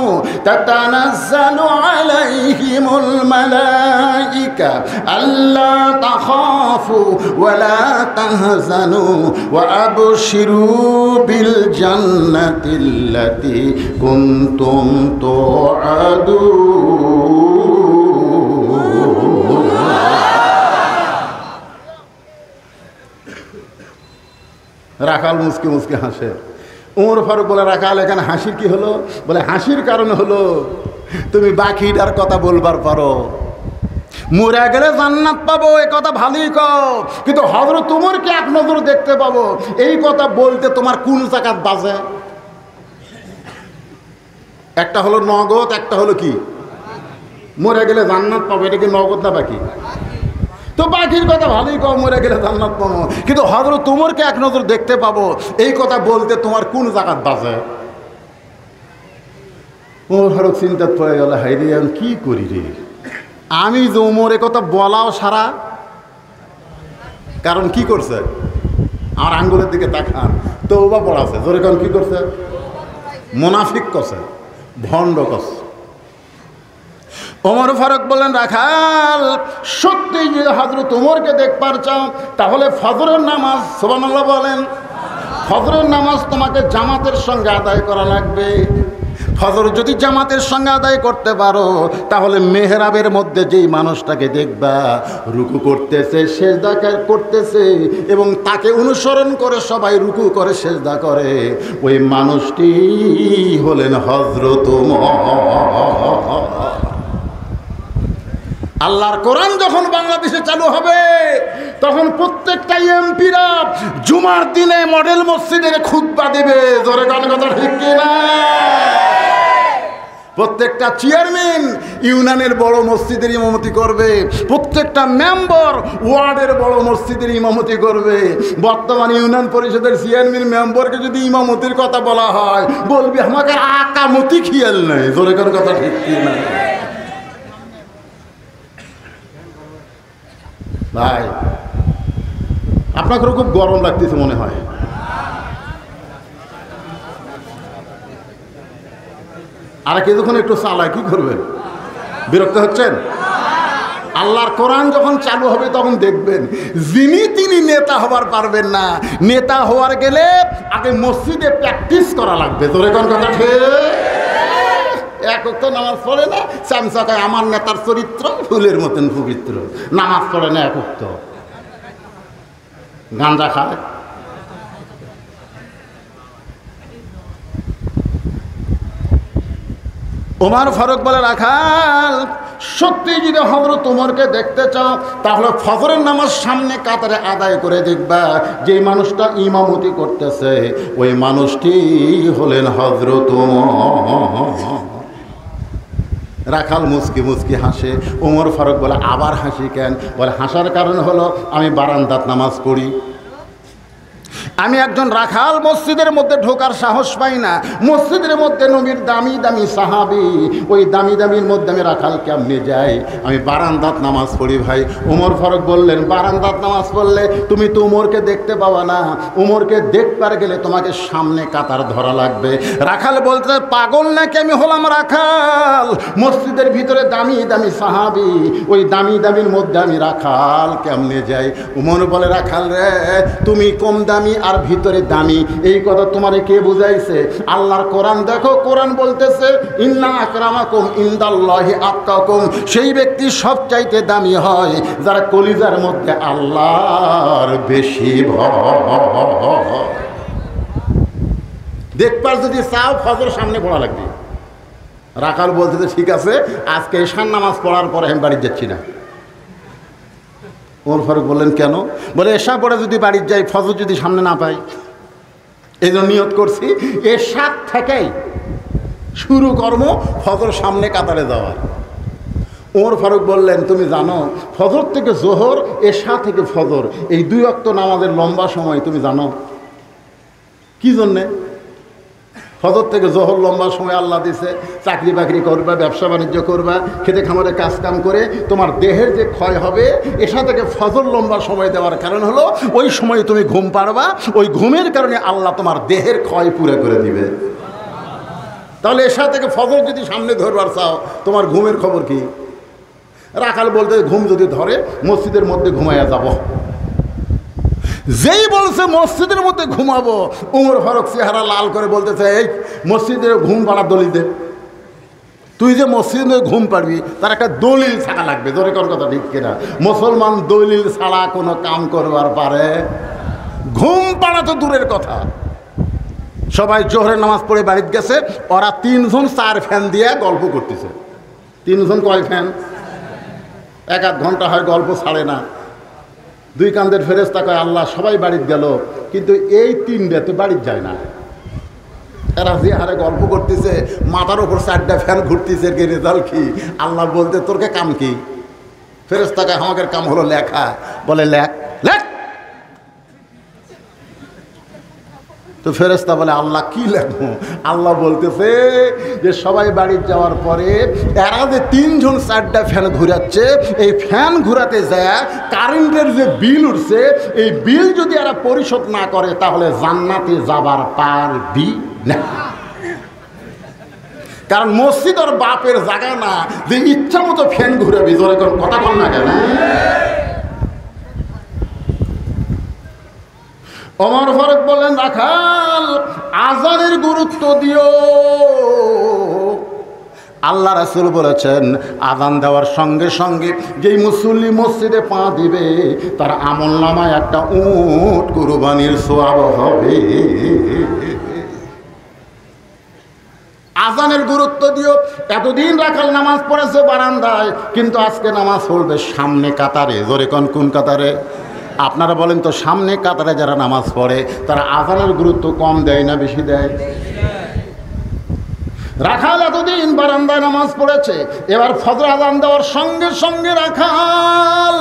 তাতানাজ্জালু আলাইহিমুল মালায়েকা আল্লা তাখাফু ওয়া লা তাহজানু ওয়া আবশিরু বিল জান্নাতিল্লাতী কুনতুম তুআদুন। রাখাল মুসকে মুসকে হাসে। ওমর ফারুক বলে রাখাল এখানে হাসির কি হলো? বলে হাসির কারণ হলো তুমি বাকিটার কথা বলবার পারো, মরে গেলে জান্নাত পাবো এ কথা ভালোই কও, কিন্তু হযরত ওমরকে এক নজর দেখতে পাবো এই কথা বলতে তোমার কোন জাকাত বাজে? একটা হলো নগদ, একটা হলো কি মরে গেলে জান্নাত পাবো। এটা কি নগদ না বাকি? তো বাকির কথা ভালোই কও, মরে গেলে জান্নাত পাবো, কিন্তু হযরত ওমরকে এক নজর দেখতে পাবো এই কথা বলতে তোমার কোন জাকাত বাজে? ওমর ফারুক চিন্তা পড়ে গেল, হাই রে আমি কি করি রে, আমি যে ওমর এ কথা বলাও সারা। কারণ কি করছে? আমার আঙ্গুলের দিকে তাকান, তওবা পড়াছে। জোরে কারণ কি করছে? মুনাফিক করছে, ভণ্ড করছে। ওমর ফারুক বললেন রাখাল সত্যি যদি হযরত ওমরকে দেখবার চাও তাহলে ফজরের নামাজ, সুবহানাল্লাহ বলেন, ফজরের নামাজ তোমাকে জামাতের সঙ্গে আদায় করা লাগবে। ফজর যদি জামাতের সঙ্গে আদায় করতে পারো তাহলে মেহরাবের মধ্যে যেই মানুষটাকে দেখবা রুকু করতেছে, সেজদা করতেছে এবং তাকে অনুসরণ করে সবাই রুকু করে সেজদা করে, ওই মানুষটি হলেন হযরত মুহাম্মদ। আল্লাহর কোরআন যখন বাংলাদেশে চালু হবে তখন প্রত্যেকটা এমপিরা জুমার দিনে মডেল মসজিদের খুতবা দেবে। জোরে গান কথা ঠিক কিনা? প্রত্যেকটা চেয়ারম্যান ইউনিয়নের বড় মসজিদের ইমামতি করবে, প্রত্যেকটা মেম্বার ওয়ার্ডের বড় মসজিদের ইমামতি করবে। বর্তমান ইউনিয়ন পরিষদের চেয়ারম্যান মেম্বারকে যদি ইমামতির কথা বলা হয় বলবি আমাকে আকামতি খেয়াল নেই। জোরে গান কথা ঠিক কিনা? ভাই আপনাকে খুব গরম লাগতেছে মনে হয়। আর কিছুক্ষণ একটু চালায় কি করবেন? বিরক্ত হচ্ছেন? আল্লাহর কোরআন যখন চালু হবে তখন দেখবেন যিনি তিনি নেতা হবার পারবেন না। নেতা হওয়ার গেলে আগে মসজিদে প্র্যাকটিস করা লাগবে। তোর কোন কথা ঠিক? এক ওয়াক্ত নামাজ পড়ে না, চামচাকায় আমার নেতার চরিত্র ফুলের মতন পবিত্র, নামাজ পড়ে না এক ওয়াক্ত, গাঁজা খায়। ওমর ফারুক বলে রাখাল সত্যি যদি হযরত ওমরকে দেখতে চাও তাহলে ফজরের নামাজ সামনে কাতারে আদায় করে দেখবা যে মানুষটা ইমামতি করতেছে ওই মানুষটি হলেন হযরত ওমর। রাখাল মুচকি মুচকি হাসে। ওমর ফারুক বলে আবার হাসি কেন? বলে হাসার কারণ হলো আমি বারান্দাত নামাজ পড়ি, আমি একজন রাখাল মসজিদের মধ্যে ঢোকার সাহস পাই না। মসজিদের মধ্যে নবীর দামি দামি সাহাবী, ওই দামি দামির মধ্যে আমি রাখাল কেমনে যাই? আমি বারান্দাত নামাজ পড়ি ভাই। ওমর ফারুক বললেন বারান্দাত নামাজ পড়লে তুমি তো উমরকে দেখতে পাবা না, উমরকে দেখবার গেলে তোমাকে সামনে কাতার ধরা লাগবে। রাখাল বলতে পাগল নাকি আমি হলাম রাখাল? মসজিদের ভিতরে দামি দামি সাহাবী, ওই দামি দামির মধ্যে আমি রাখাল কেমনে যাই? উমর বলে রাখাল রে তুমি কম দামি আর ভিতরে দামি, এই কথা তোমারে কে বুঝাইছে? আল্লাহর কোরআন দেখো, কোরআন বলতেছে ইন্না আকরামাকুম ইনদাল্লাহি আতকাকুম, সেই ব্যক্তি সবচাইতে দামি হয় যারা কলিজার মধ্যে আল্লাহর বেশি ভয়। দেখবার যদি চাও ফজর সামনে পড়া লাগবে। রাখাল বলতেছে ঠিক আছে আজকে ঈশার নামাজ পড়ার পরে আমি বাড়ি যাচ্ছি না। ওমর ফারুক বললেন কেন? বলে এশা পরে যদি বাড়ি যাই ফজর যদি সামনে না পাই, এই জন্য নিয়ত করছি এশার থেকেই শুরু কর্ম ফজর সামনে কাতারে যাওয়ার। ওমর ফারুক বললেন তুমি জানো ফজর থেকে জোহর, এশা থেকে ফজর এই দুই ওয়াক্ত নামাজের লম্বা সময় তুমি জানো কি জন্যে? ফজর থেকে জোহর লম্বা সময় আল্লাহ দিছে, চাকরি বাকরি করবা, ব্যবসা বাণিজ্য করবা, খেতে খামারে কাজ কাম করে তোমার দেহের যে ক্ষয় হবে, এশা থেকে ফজর লম্বা সময় দেওয়ার কারণ হলো ওই সময় তুমি ঘুম পারবা, ওই ঘুমের কারণে আল্লাহ তোমার দেহের ক্ষয় পুরো করে দিবে। তাহলে এশা থেকে ফজর যদি সামনে ধরবার চাও তোমার ঘুমের খবর কি? রাখাল বলতে ঘুম যদি ধরে মসজিদের মধ্যে ঘুমাইয়া যাব। যেই বলছে মসজিদের মধ্যে ঘুমাবো, ওমর ফারুক চেহারা লাল করে বলতেছে এই মসজিদে ঘুম পাড়ার দলিল দে। তুই যে মসজিদে ঘুম পাড়বি তার একটা দলিল থাকা লাগবে। জোরে কোন কথা ঠিক কিনা? মুসলমান দলিল ছাড়া কোনো কাম করবার পারে? ঘুম পাড়া তো দূরের কথা। সবাই জোহরের নামাজ পড়ে বাড়িতে গেছে, ওরা তিনজন 4 ফ্যান দিয়ে গল্প করতেছে। তিনজন কয় ফ্যান? 1-1 ঘন্টা হয় গল্প ছাড়ে না। দুই কান্দের ফেরেশতা কয় আল্লাহ সবাই বাড়িতে গেল কিন্তু এই 3টা তো বাড়িতে যায় না। এরা যে হারে গল্প করতেছে মাথার ওপর 4টা ফ্যান ঘুরতেছে, এর রেজাল্ট কি? আল্লাহ বলতে তোরকে কাম কি? ফেরেশতা কয় আমাদের কাম হলো লেখা। বলে লেখ লেখ। তো ফেরেশতা বলে আল্লাহ কি লেখবো? আল্লাহ বলতেছে যে সবাই বাড়ি যাওয়ার পরে এরা যে 3 জন 4টা ফ্যান ঘুরাচ্ছে, এই ফ্যান ঘুরাতে যায় কারেন্টের যে বিল উঠছে এই বিল যদি এরা পরিশোধ না করে তাহলে জান্নাতে যাবার পারবি না। কারণ মসজিদ আর বাপের জায়গা না যে ইচ্ছা মতো ফ্যান ঘুরাবি। জোরে কোন কথা বল না কেন? ওমর ফারুক বলেন, রাখাল আজানের গুরুত্ব দিও। আল্লাহ রাসূল বলেছেন, আযান দেওয়ার সঙ্গে সঙ্গে যেই মুসল্লি মসজিদে পা দিবে তার আমলনামায় একটা উট কুরবানির সওয়াব হবে। আজানের গুরুত্ব দিও। এতদিন রাখাল নামাজ পড়েছে বারান্দায়, কিন্তু আজকে নামাজ পড়বে সামনে কাতারে। জোরে কোন, কোন কাতারে? আপনারা বলেন তো, সামনে কাতারে যারা নামাজ পড়ে তারা আজানের গুরুত্ব কম দেয় না বেশি দেয়? রাখাল এতদিন বারান্দায় নামাজ পড়েছে, এবার ফজর আজান দেওয়ার সঙ্গে সঙ্গে রাখাল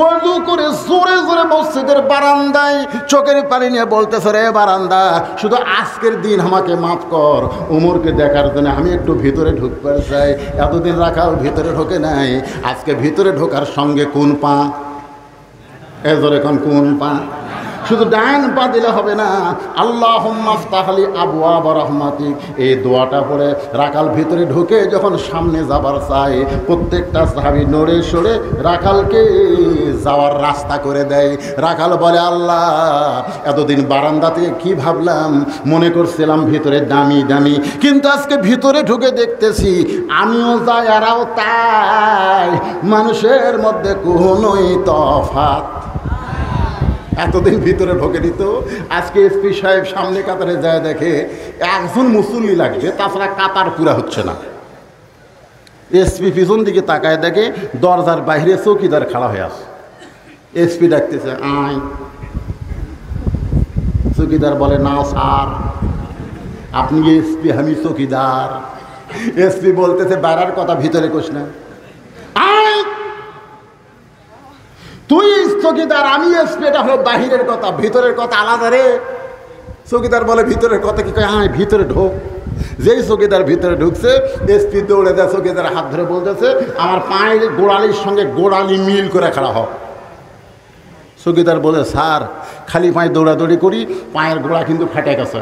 ওযু করে জোরে জোরে মসজিদের বারান্দায় চোখের পানি নিয়ে বলতেছে, রে বারান্দা, শুধু আজকের দিন আমাকে মাফ কর, ওমরকে দেখার জন্য আমি একটু ভিতরে ঢুকতে চাই। এতদিন রাখাল ভিতরে ঢোকে নাই, আজকে ভিতরে ঢোকার সঙ্গে কোন পা? এ জোরে কোন, কোন পা? শুধু ডান পা দিলে হবে না। আল্লাহুম্মা আফতাহলি আবওয়াব রাহমাতিক, এই দোয়াটা পড়ে রাখাল ভিতরে ঢুকে যখন সামনে যাবার চায়, প্রত্যেকটা সাহাবী নড়ে সরে রাখালকে যাওয়ার রাস্তা করে দেয়। রাখাল বলে, আল্লাহ, এতদিন বারান্দা থেকে কি ভাবলাম, মনে করছিলাম ভিতরে দামি দামি, কিন্তু আজকে ভিতরে ঢুকে দেখতেছি আমিও যাই আরও তাই, মানুষের মধ্যে কোনোই তফাৎ। এতদিন ভিতরে ঢোকে দিত, আজকে এসপি সাহেব সামনে কাতারে যায় দেখে একজন মুসল্লি লাগবে, তাছাড়া কাতার পুরা হচ্ছে না। এসপি পিছন দিকে তাকায় দেখে দরজার বাইরে চৌকিদার খাড়া হয়ে আসে। এসপি ডাকতেছে, আয়। চৌকিদার বলে, না স্যার, আপনি এসপি, আমি চৌকিদার। এসপি বলতেছে, বাইরের কথা ভিতরে কোস না। তুই চৌকিদার, আমি এসপি, এটা হলো বাহিরের কথা, ভিতরের কথা আলাদা রে। চৌকিদার বলে, ভিতরের কথা কি কয়? হ্যাঁ, ভিতরে ঢোক। যেই চৌকিদার ভিতরে ঢুকছে, এসপি দৌড়ে দেয়, চৌকিদার হাত ধরে বলতেছে, আমার পায়ের গোড়ালির সঙ্গে গোড়ালি মিল করে খাড়া হোক। চৌকিদার বলে, স্যার, খালি পায়ে দৌড়াদৌড়ি করি, পায়ের গোড়া কিন্তু ফেটে গেছে।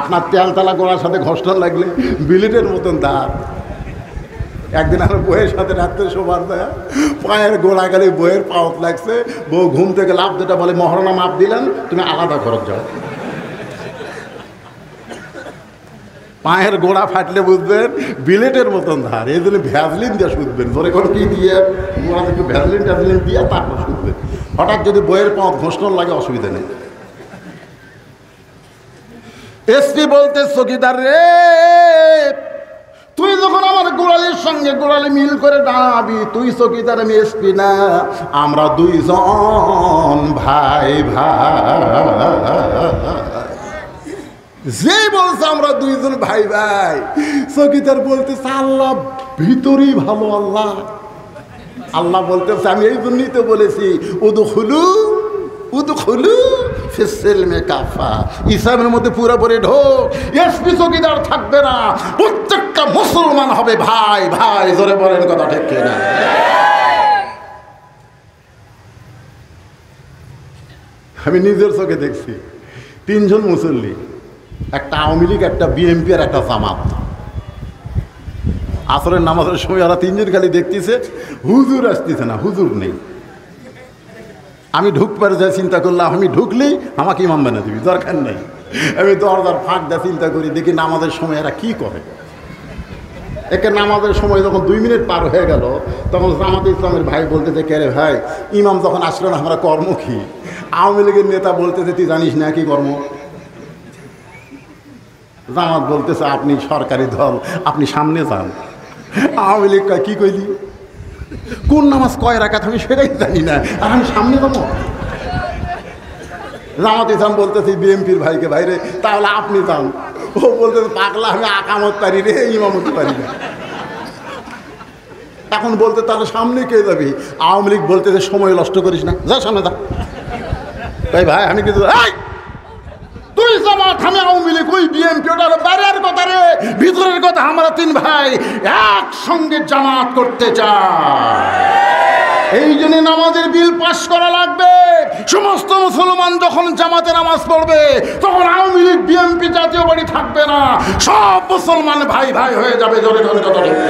আপনার তেলতলা গোড়ার সাথে ঘষটা লাগলে বিলেটের মতন দাঁত। একদিন আমার বইয়ের সাথে রাত্রে শোবার দেয়, পায়ের গোড়া গেলে বইয়ের পাওত লাগছে। বউ ঘুম থেকে লাভ যেটা বলে, মহারণা মাপ দিলেন, তুমি আলাদা খরচ যাও। পায়ের গোড়া ফাটলে বুঝবেন বিলেটের মতন ধার, এই জন্য ভ্যাজলিন দিয়ে শুধবেন। ধরে কোনো কি দিয়ে গোড়া থেকে ভ্যাজলিন ট্যাজলিন দিয়ে তারপর শুধবেন। হঠাৎ যদি বইয়ের পাওত ঘোষণ লাগে অসুবিধা নেই। এসপি বলতে, চৌকিদার রে, তুই যখন আমার গোড়ালির সঙ্গে গোড়ালি মিল করে দাঁড়াবি, তুই চৌকিদার, আমি এসপি না, আমরা দুইজন ভাই ভাই। যেই বলছে আমরা দুইজন ভাই ভাই, চৌকিদার বলতেছে, আল্লাহ ভিতরেই ভালো। আল্লাহ আল্লাহ বলতেছে, আমি এই জন্যই তো বলেছি, উদখুলু উদখুলু ফিস-সিলমি কাফা, ইসলামের মধ্যে পুরোপুরি ঢোক। এসপি চৌকিদার থাকবে না, প্রত্যেকটা মুসলমান হবে ভাই ভাই। জোরে বলেন কথা ঠিক কিনা? আমি নিজের চোখে দেখছি, তিনজন মুসল্লি, একটা আওয়ামী লীগ, একটা বিএনপি আর একটা জামাত। আসরের নামাজের সময় ওরা তিনজন খালি দেখতেছে, হুজুর আসতেছে না, হুজুর নেই। আমি ঢুকবার যা চিন্তা করলাম, আমি ঢুকলেই আমাকে ইমাম বানিয়ে দিবি, দরকার নেই। আমি দরজার ফাঁক দিয়ে চিন্তা করি, দেখি নামাজের সময় এরা কী করে। একে নামাজের সময় যখন 2 মিনিট পার হয়ে গেল, তখন জামাতে ইসলামের ভাই বলতেছে, কে রে ভাই, ইমাম যখন আসলো না, আমরা কর্ম কি? আওয়ামী লীগের নেতা বলতেছে, তুই জানিস না কি কর্ম? জামাত বলতেছে, আপনি সরকারি দল, আপনি সামনে যান। আওয়ামী লীগ কয়, কি কইলি? কোন নামাজ কয় রাকাত আমি সেটাই জানি না, আর আমি সামনে যাবো? জামাত ইসলাম বলতেছি বিএনপির ভাইকে, ভাইরে তাহলে আপনি যান। ও বলতেছে, পাগলা, আমি আকামত পারি রে, ইমামত পারি না। এখন বলতে, তাহলে সামনে কে যাবি? আওয়ামী লীগ বলতেছে, সময় নষ্ট করিস না, যা সামনে যা। ভাই ভাই আমি কিন্তু, তুই জামাত, আমি আওয়ামী লীগ, ওই বিএনপি, ওটা বাইরের কথা রে, ভিতরের কথা। আমরা 3 ভাই একসঙ্গে জামাত করতে চাই। এই জন্য নামাজের বিল পাস করা লাগবে। সমস্ত মুসলমান যখন জামাতে নামাজ পড়বে, তখন আওয়ামী লীগ বিএনপি জাতীয় বাড়ি থাকবে না, সব মুসলমান ভাই ভাই হয়ে যাবে। জোরে জোরে কথা বলবে।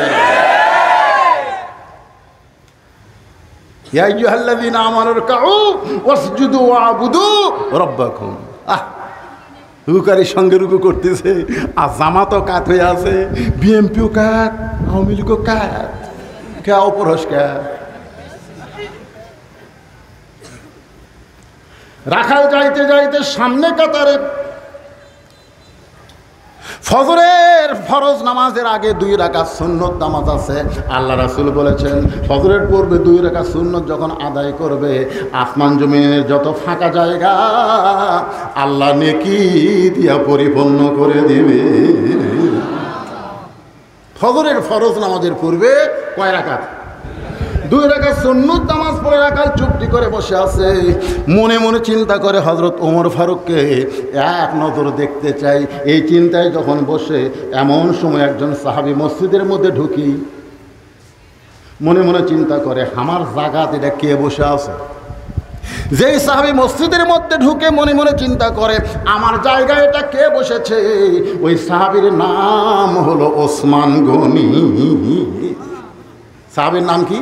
ইয়া আইয়ুহাল্লাযীনা আমানু রকাউ ওয়াসজুদু ওয়া'বুদু রাব্বাকুম। রুকারির সঙ্গে রুকু করতেছে, আর জামাতও কাত হয়ে আছে, বিএমপিও কাত, আওয়ামী লীগও কাত, কে অপরস কে। রাখাল যাইতে যাইতে সামনে কাতারে ফজরের ফরজ নামাজের আগে 2 রাকাত সুন্নত নামাজ আছে। আল্লাহ রাসূল বলেছেন ফজরের পূর্বে 2 রাকাত সুন্নত যখন আদায় করবে, আসমান জমিনের যত ফাঁকা জায়গা আল্লাহ নেকি দিয়া পরিপূর্ণ করে দিবে। ফজরের ফরজ নামাজের পূর্বে কয় রাকাত? 2 রাকাত সুন্নত নামাজ পড়ে রাখাল চুপটি করে বসে আছে, মনে মনে চিন্তা করে হযরত ওমর ফারুককে এক নজর দেখতে চাই। এই চিন্তায় যখন বসে, এমন সময় একজন সাহাবী মসজিদের মধ্যে ঢুকি, মনে মনে চিন্তা করে আমার জায়গাতে এটা কে বসে আছে। যেই সাহাবী মসজিদের মধ্যে ঢুকে মনে মনে চিন্তা করে আমার জায়গায় এটা কে বসেছে, ওই সাহাবীর নাম হলো ওসমান গনি। সাহাবীর নাম কি?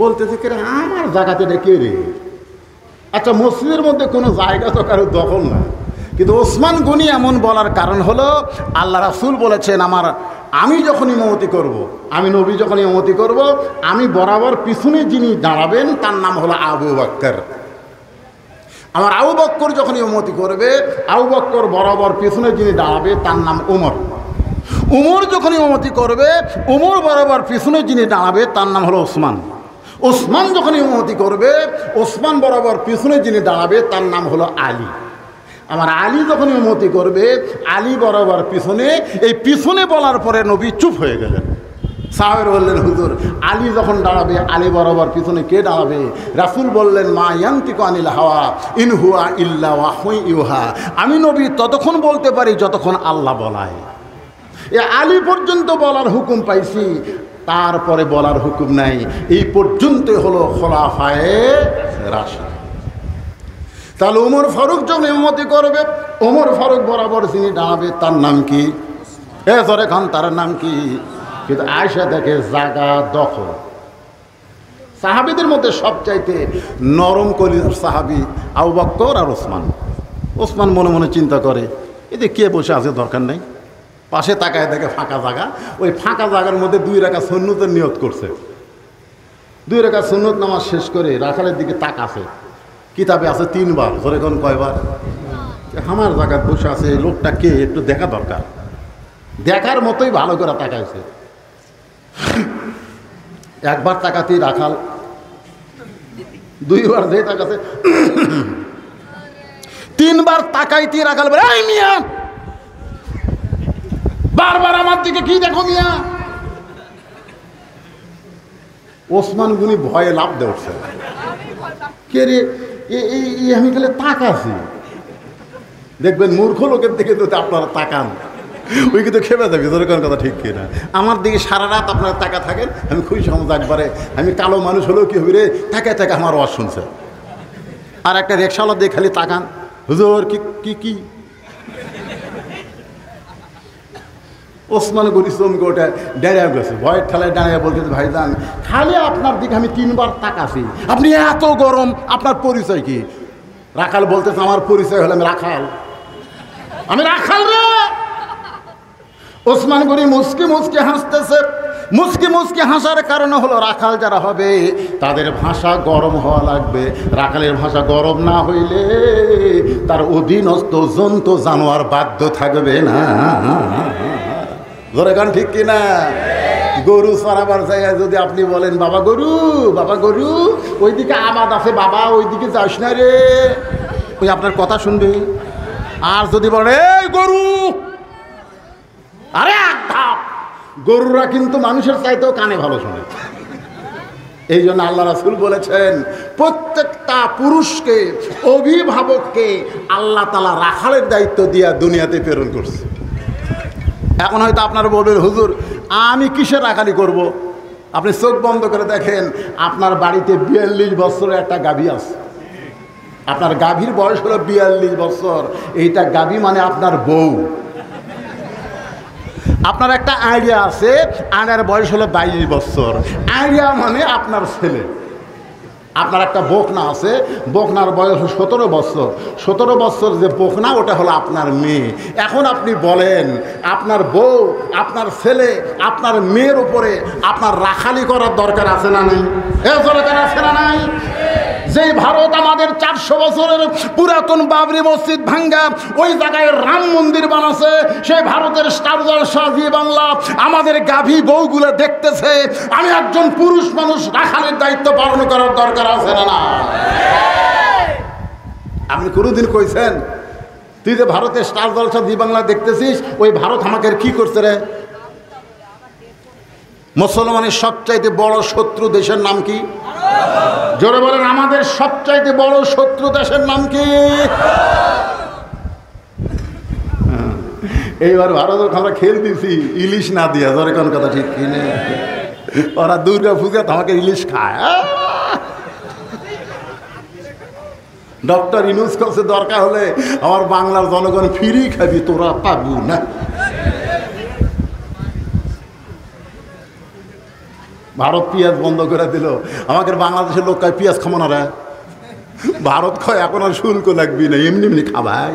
বলতেছে কে আমার জায়গাতে এটা কে রে? আচ্ছা, মসজিদের মধ্যে কোনো জায়গা তো কারো দখল না, কিন্তু ওসমান গনি এমন বলার কারণ হলো আল্লাহ রাসূল বলেছেন আমি যখন ইমামতি করব, আমি নবী যখন ইমামতি করব, আমি বরাবর পিছনে যিনি দাঁড়াবেন তার নাম হলো আবু বকর। আমার আবু বকর যখন ইমামতি করবে, আবু বকর বরাবর পিছনে যিনি দাঁড়াবে তার নাম ওমর। ওমর যখন ইমামতি করবে, ওমর বরাবর পিছনে যিনি দাঁড়াবে তার নাম হলো ওসমান। ওসমান যখন ইমামতি করবে, ওসমান বরাবর পিছনে যিনি দাঁড়াবে তার নাম হলো আলী। আমার আলী যখন ইমামতি করবে, আলী বরাবর পিছনে। এই পিছনে বলার পরে নবী চুপ হয়ে গেলেন। সাহাবারা বললেন হুজুর আলী যখন দাঁড়াবে, আলী বরাবর পিছনে কে দাঁড়াবে? রাসূল বললেন মা ইয়ান্তিকু আনিল হাওয়া ইন হুয়া ইল্লা ওয়াহয়ুন ইউহা। আমি নবী ততক্ষণ বলতে পারি যতক্ষণ আল্লাহ বলায়। এ আলী পর্যন্ত বলার হুকুম পাইছি, তারপরে বলার হুকুম নাই। এই পর্যন্ত হলো খোলাফায়ে রাশিদ। তাহলে ওমর ফারুক যখন ইমামতি করবে, ওমর ফারুক বরাবর যিনি দাঁড়াবে তার নাম কি? ধরে খান, তার নাম কি? কিন্তু আয়েশা দেখে জায়গা দখল। সাহাবীদের মধ্যে সবচাইতে নরম কলিজার সাহাবী আবু বকর আর ওসমান। ওসমান মনে মনে চিন্তা করে এতে কে বসে আছে, দরকার নেই। পাশে তাকায় দেখে ফাঁকা জায়গা, ওই ফাঁকা জায়গার মধ্যে 2 রাকাত সুন্নতের নিয়ত করছে। 2 রাকাত সুন্নত নামাজ শেষ করে রাখালের দিকে তাকাছে, কিতাবে আছে 3 বার। ধরে কোন কয়বার? আমার জায়গায় বসে আছে, লোকটা কে একটু দেখা দরকার। দেখার মতোই ভালো করে তাকাইছে। একবার তাকাতেই রাখাল, 2 বার যে তাকাছে, 3 বার তাকাইতেই রাখাল বলে এই মিয়া বারবার আমার দিকে কি দেখো মিয়া। ওসমান গনি ভয়ে লাফ দিয়ে উঠছে, কে রে আমি গেলে তাকাছি। দেখবেন মূর্খ লোকের দিকে যদি আপনারা তাকান, ওই কিন্তু খেপে যাবে। যেরকম কথা ঠিক কিনা? আমার দিকে সারা রাত আপনারা তাকা থাকেন, আমি খুশি সমাজ একবারে। আমি কালো মানুষ হলেও কি হবে রে, তাকায় তাকা আমার আওয়াজ শুনছে। আর একটা রিক্সাওয়ালা দিয়ে খালি তাকান, হুজুর কি কি কি। ওসমান গনি চমকে ওটা দাঁড়িয়ে গেছে, ভয়ের ঠেলায় দাঁড়িয়ে বলতেছে ভাইজান খালি আপনার দিকে আমি 3 বার তাকাছি, আপনি এত গরম, আপনার পরিচয় কি? রাখাল বলতেছে আমার পরিচয় হলো আমি রাখাল রে। ওসমান গনি মুচকি মুচকি হাসতেছে। মুচকি মুচকি হাসার কারণ হলো রাখাল যারা হবে তাদের ভাষা গরম হওয়া লাগবে। রাখালের ভাষা গরম না হইলে তার অধীনস্থ জন্তু জানোয়ার বাধ্য থাকবে না। ধরে গান ঠিক কিনা? গরু চড়াবার জায়গায় যদি আপনি বলেন বাবা গরু ওইদিকে আবাদ আছে বাবা, ওইদিকে যাস না রে, ওই আপনার কথা শুনবে। আর যদি বলেন এই গরু, আরে গরুরা কিন্তু মানুষের চাইতেও কানে ভালো শোনে। এই জন্য আল্লাহ রাসূল বলেছেন প্রত্যেকটা পুরুষকে, অভিভাবককে আল্লাহ তাআলা রাখালের দায়িত্ব দিয়া দুনিয়াতে প্রেরণ করছে। এখন হয়তো আপনারা বলবেন হুজুর আমি কিসের রাখালি করব? আপনি চোখ বন্ধ করে দেখেন, আপনার বাড়িতে 42 বছরের একটা গাভী আছে। আপনার গাভীর বয়স হলো 42 বছর। এইটা গাভী মানে আপনার বউ। আপনার একটা আইডিয়া আছে, আনার বয়স হলো 22 বছর। আইডিয়া মানে আপনার ছেলে। আপনার একটা বকনা আছে, বকনার বয়স 17 বছর। 17 বছর যে বকনা, ওটা হলো আপনার মেয়ে। এখন আপনি বলেন, আপনার বউ, আপনার ছেলে, আপনার মেয়ের উপরে আপনার রাখালি করার দরকার আছে না নেই? দরকার আছে না নাই? যেই ভারত আমাদের 400 বছরের পুরাতন বাবরি মসজিদ ভাঙ্গা ওই জায়গায় রাম মন্দির বানাচ্ছে, সেই ভারতের স্টার জলসা জি বাংলা আমাদের গাভী বউগুলো দেখতেছে। আমি একজন পুরুষ মানুষ, রাখালের দায়িত্ব পালন করার দরকার আছে না না? আপনি কোনোদিন কইছেন তুই যে ভারতের স্টার জলসা জি বাংলা দেখতেছিস, ওই ভারত আমাকে কি করছে রে? মুসলমানের সবচাইতে বড় শত্রু দেশের নাম কি? জোরে বলেন, আমাদের সবচাইতে বড় শত্রু দেশের নাম কি? এইবার ভারত আমরা খেল দিছি ইলিশ না দিয়া, জোরে কোন কথা ঠিক কিনে? ওরা দুর্গা পূজা আমাকে ইলিশ খায়। ডক্টর ইউনূস কাছে দরকার হলে আমার বাংলার জনগণ ফ্রি খাবি, তোরা পাবি না। ভারত পেঁয়াজ বন্ধ করে দিল, আমাদের বাংলাদেশের লোক কয় পেঁয়াজ খাবো না রে। ভারত কয় এখন আর শুল্ক লাগবি না, এমনি এমনি খাবাই।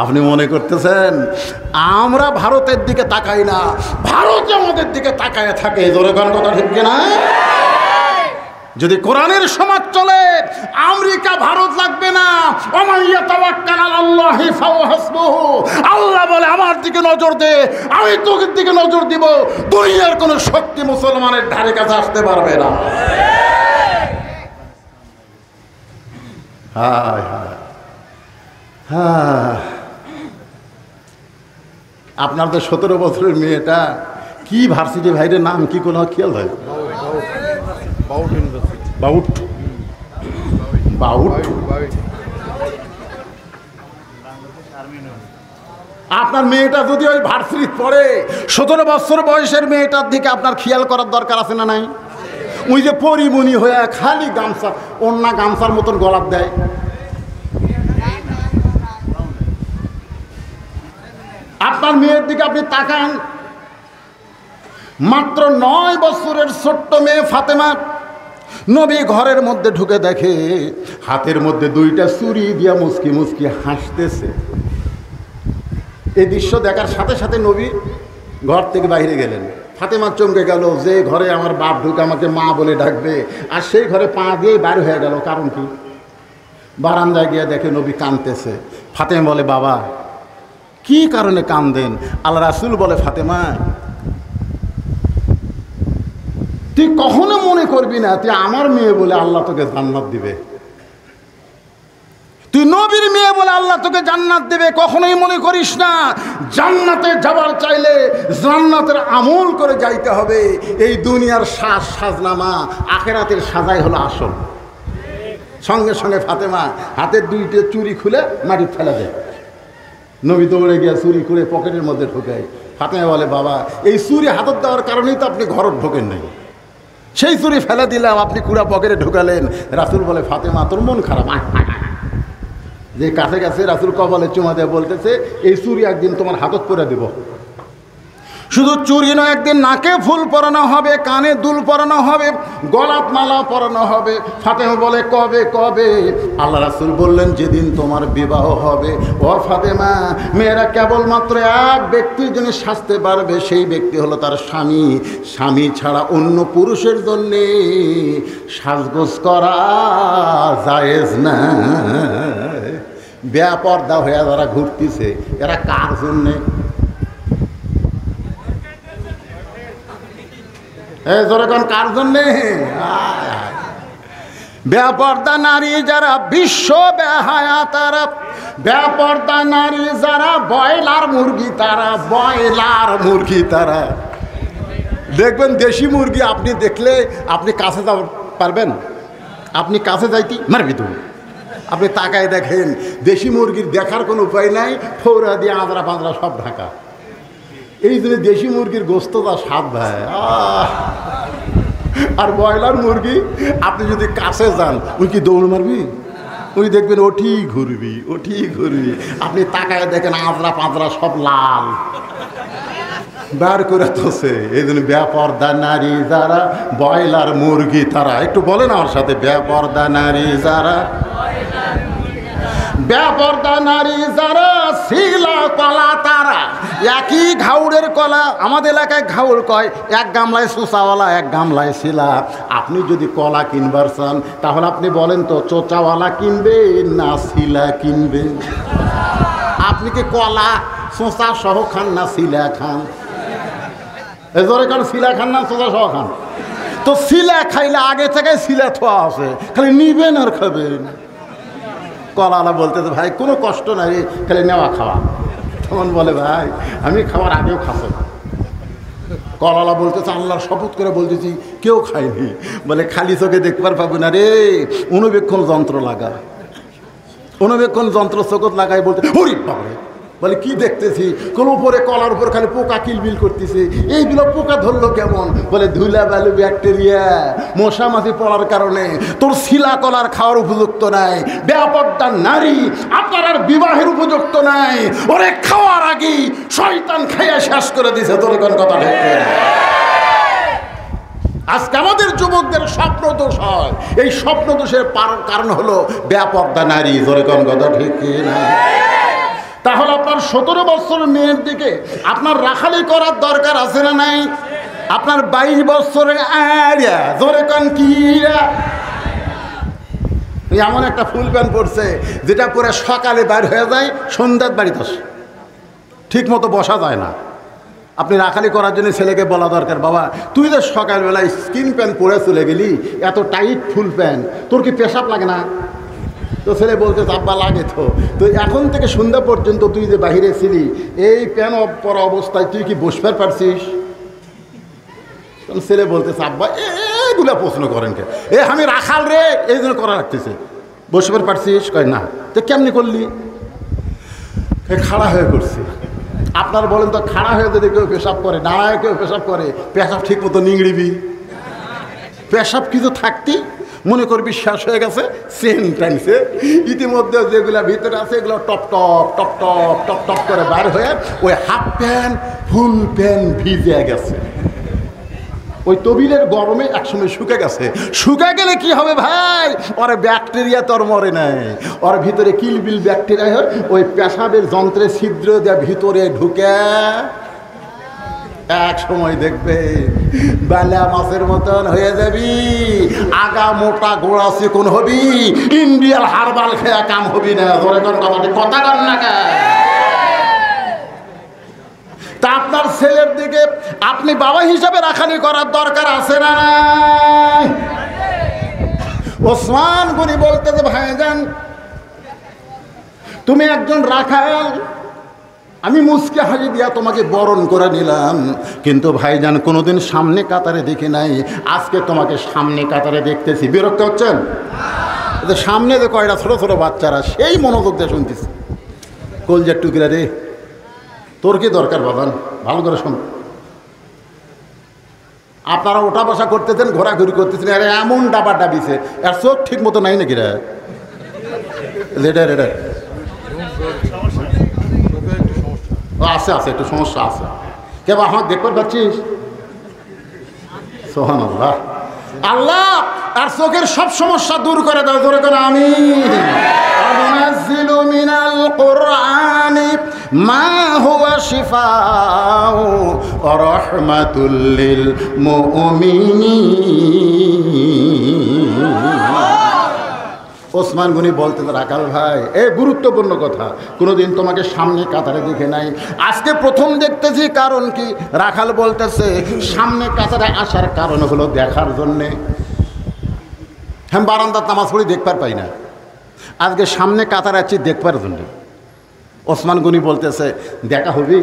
আপনি মনে করতেছেন আমরা ভারতের দিকে তাকাই না, ভারত আমাদের দিকে তাকায় থাকে? জোরে কোন কথা ঠিক কিনা? যদি কোরআনের সমাজ চলে, আমেরিকা ভারত লাগবে না। আল্লাহ বলে আমার দিকে নজর দে, আমি তোর দিকে নজর দিব। দুনিয়ার কোন শক্তি মুসলমানের ধারে কাছে আসতে পারবে না। হায় হায় হ্যাঁ, আপনার তো 17 বছরের মেয়েটা কি ভার্সিটি ভাইরের নাম কি কোনো খেয়াল হয়? Bout bout. আপনার মেয়েটা যদি ওই ভার্সিটি পড়ে, 17 বছর বয়সের মেয়েটার দিকে আপনার খেয়াল করার দরকার আছে না নাই? ওই যে পরিমণি হয়ে খালি গামছা, অন্য গামছার মতন গলাপ দেয়। আপনার মেয়ের দিকে আপনি তাকান, মাত্র 9 বছরের ছোট্ট মেয়ে ফাতেমা, নবী ঘরের মধ্যে ঢুকে দেখে হাতের মধ্যে 2টা চুরি দিয়া মুচকি মুচকি হাসতেছে। এই দৃশ্য দেখার সাথে সাথে নবী ঘর থেকে বাইরে গেলেন। ফাতেমা চমকে গেল যে ঘরে আমার বাপ ঢুকে আমাকে মা বলে ডাকবে, আর সেই ঘরে পা দিয়ে বাইর হয়ে গেল। কারণ কি? বারান্দায় গিয়ে দেখে নবী কাঁদতেছে। ফাতেমা বলে, বাবা কি কারণে কাঁদেন? আল্লাহ রাসূল বলে, ফাতেমা তুই কখনো মনে করবি না তুই আমার মেয়ে বলে আল্লাহ তোকে জান্নাত দিবে। তুই নবীর মেয়ে বলে আল্লাহ তোকে জান্নাত দেবে, কখনোই মনে করিস না। জান্নাতে যাবার চাইলে জান্নাতের আমল করে যাইতে হবে। এই দুনিয়ার সাজ সাজনামা, আখেরাতের সাজাই হলো আসল। সঙ্গে সঙ্গে ফাতেমা হাতের 2টা চুরি খুলে মাটি ফেলে দেয়। নবী দৌড়ে গিয়ে চুরি করে পকেটের মধ্যে ঢোকায়। ফাতেমা বলে, বাবা এই চুরি হাতত দেওয়ার কারণেই তো আপনি ঘর ঢোকেন নাই। সেই চুরি ফেলে দিলাম, আপনি কুড়া পকেটে ঢোকালেন। রাসূল বলে, ফাতেমা তোর মন খারাপ? যে কাছে কাছে রাসূল কপালে চুমা দিয়ে বলতেছে, এই চুরি একদিন তোমার হাতত করে দেব। শুধু চুরি নয়, একদিন নাকে ফুল পরানো হবে, কানে দুল পরানো হবে, গলাত মালা পরানো হবে। ফাতেমা বলে, কবে কবে? আল্লাহ রাসূল বললেন, যেদিন তোমার বিবাহ হবে। ও ফাতেমা, মেয়েরা কেবলমাত্র এক ব্যক্তির জন্য সাজতে পারবে, সেই ব্যক্তি হলো তার স্বামী। স্বামী ছাড়া অন্য পুরুষের জন্যে সাজগোজ করা জায়েজ না। বেপরদা হয়ে যারা ঘুরতেছে, এরা কার জন্যে? যেরকম কার জন্যে? বেপরদা নারী যারা বিশ্ব বেহায়া তারা, বেপরদা নারী যারা ব্রয়লার মুরগি তারা, ব্রয়লার মুরগি তারা। দেখবেন দেশি মুরগি আপনি দেখলে আপনি কাছে যাওয়া পারবেন? আপনি কাছে যাইতে মারবি তুমি। আপনি তাকায় দেখেন, দেশি মুরগির দেখার কোনো উপায় নাই, ফৌরা দিয়ে আঁদরা পাঁদরা সব ঢাকা। এই জন্য দেশি মুরগির গোস্ত যা স্বাদ ভাই। আর ব্রয়লার মুরগি আপনি যদি কাছে যান, ওই কি দৌড় মারবি? ওই দেখবেন ওঠি ঘুরবি, ওঠি ঘুরবি। আপনি তাকায় দেখেন আঁদরা পাঁদরা সব লাল। বার করে তোছে। এই জন্য বেপরদা নারী যারা, ব্রয়লার মুরগি তারা। একটু বলেন আমার সাথে, বেপরদা নারী যারা, বেপরদা নারী যারা, শিলা কলা তারা। একই ঘাউড়ের কলা, আমাদের এলাকায় ঘাউড় কয়, এক গামলায় চোচাওয়ালা, এক গামলায় শিলা। আপনি যদি কলা কিনবার চান তাহলে আপনি বলেন তো, চোচাওয়ালা কিনবেন না শিলা কিনবেন? আপনি কি কলা চোচা সহ খান না শিলা খান? এজরে কারণ শিলা খান না চোচা সহ খান? তো শিলা খাইলে আগে থেকে শিলা থোয়া আছে, খালি নিবেন আর খাবেন। কলালা বলতে তো ভাই কোনো কষ্ট নাই, খালি নেওয়া খাওয়া। তখন বলে ভাই আমি খাওয়ার আগেও খাবো। কলালা বলতেছে আল্লাহর শপথ করে বলতেছি কেউ খায়নি। বলে খালি চোখে দেখবার পাবো না রে, অনুবেক্ষণ যন্ত্র লাগা। অনুবেক্ষণ যন্ত্র চোখত লাগাই বলতে হরি বাবা। বলে কি দেখতেছি? কোন উপরে কলার উপর খালি পোকা কিলবিল করতেছে। এইগুলো পোকা ধরলো কেমন? বলে ধুলা বালু ব্যাকটেরিয়া মশা মাছি পড়ার কারণে তোর শিলা কলার খাওয়ার উপযুক্ত নাই। বেপরদা নারী আপনার আর বিবাহের উপযুক্ত নাই। ওরে খাওয়ার আগেই শয়তান খাইয়া শেষ করে দিছে। তোর কোন কথা দেখতে আজকে আমাদের যুবকদের স্বপ্ন দোষ হয়। এই স্বপ্ন দোষের কারণ হলো বেপরদা নারী। জোরে কোন কথা ঠিক না? তাহলে আপনার 17 বছরের মেয়ের দিকে আপনার রাখালি করার দরকার আছে না নাই? আপনার 22 বছরের আরিয়া জোরে কান কিরা এমন একটা ফুল প্যান্ট পরছে যেটা পরে সকালে বাইর হয়ে যায়, সন্ধ্যার বাড়িতে আসে, ঠিক মতো বসা যায় না। আপনি রাখালি করার জন্য ছেলেকে বলা দরকার, বাবা তুই যে সকালবেলায় স্কিন প্যান্ট পরে চলে গেলি, এত টাইট ফুল প্যান্ট, তোর কি পেশাব লাগে না? তো ছেলে বলতে আব্বা লাগে তো। তো এখন থেকে সন্ধ্যা পর্যন্ত তুই যে বাহিরে ছিলি, এই প্যান পরা অবস্থায় তুই কি বসবার পারছিস? ছেলে বলতেছে আব্বা এগুলা প্রশ্ন করেন কে? আমি রাখাল রে, এই জন্য করা রাখতেছে। বসবার পারছিস? কয় না। তো কেমনি করলি? খাড়া হয়ে করছি। আপনার বলেন তো, খাড়া হয়ে যদি কেউ পেশাব করে, দাঁড়ায় কেউ পেশাব করে, পেশাব ঠিক মতো নিংড়িবি? পেশাব কিছু থাকতি মনে করবি শেষ হয়ে গেছে, সেন টাইমসে ইতিমধ্যে যেগুলা ভিতরে আছে এগুলো top top top top top top করে বার হয়ে ওই হাফ প্যান্ট ফুল প্যান্ট ভিজে গেছে। ওই তবিলের গরমে একসময় শুকে গেছে। শুকে গেলে কি হবে ভাই? ওর ব্যাকটেরিয়া তোর মরে নাই, ওর ভিতরে কিলবিল ব্যাকটেরিয়া হয়, ওই পেশাবের যন্ত্রে ছিদ্র দেওয়া ভিতরে ঢুকে এক সময় দেখবে বালা মাছের মতন হয়ে যাবি, আগা মোটা গোড়া চিকন হবি, ইন্ডিয়ার হারবাল খেয়া কাম হবি না। কথা কর না। তা আপনার ছেলের দিকে আপনি বাবা হিসাবে রাখালি করার দরকার আছে না? ওসমান গনি বলতেছে ভাইজান তুমি একজন রাখাল, আমি মুচকে হাসি দিয়া তোমাকে বরণ করে নিলাম, কিন্তু ভাইজান কোনোদিন সামনে কাতারে দেখি নাই, আজকে তোমাকে সামনে কাতারে দেখতেছি। বিরক্ত হচ্ছেন? সামনে যে কয়টা ছোট ছোট বাচ্চারা সেই মনোযোগ দিয়ে শুনতেছি। কলজার টুকরা রে, তোর কি দরকার বাদান? ভালো করে শোন। আপনারা ওঠা বসা করতেছেন, ঘোরাঘুরি করতেছেন, আরে এমন ডাবা ডাবিছে, আর চোখ ঠিক মতো নাই নাকি রে? রেডা রেডা আছে আছে, একটু সমস্যা আছে। কেবা আমার দেখতে পাচ্ছিস? সুবহানাল্লাহ। আল্লাহ আর চোখের সব সমস্যা দূর করে দাও। জোরে করে আমিন। আনাজ্জিলু মিনাল কুরআনি মা হুয়া শিফাউ ওয়া রাহমাতুল লিল মুমিনিন। ওসমান গনি বলতে রাখাল ভাই, এ গুরুত্বপূর্ণ কথা, কোনোদিন তোমাকে সামনে কাতারে দেখে নাই, আজকে প্রথম দেখতেছি। কারণ কি? রাখাল বলতেছে সামনে কাতারে আসার কারণ হলো দেখার জন্যে। হ্যাঁ, বারান্দার নামাজ পড়ি দেখবার পাই না, আজকে সামনে কাতারে আছি দেখবার জন্যে। ওসমান গনি বলতেছে দেখা হবি?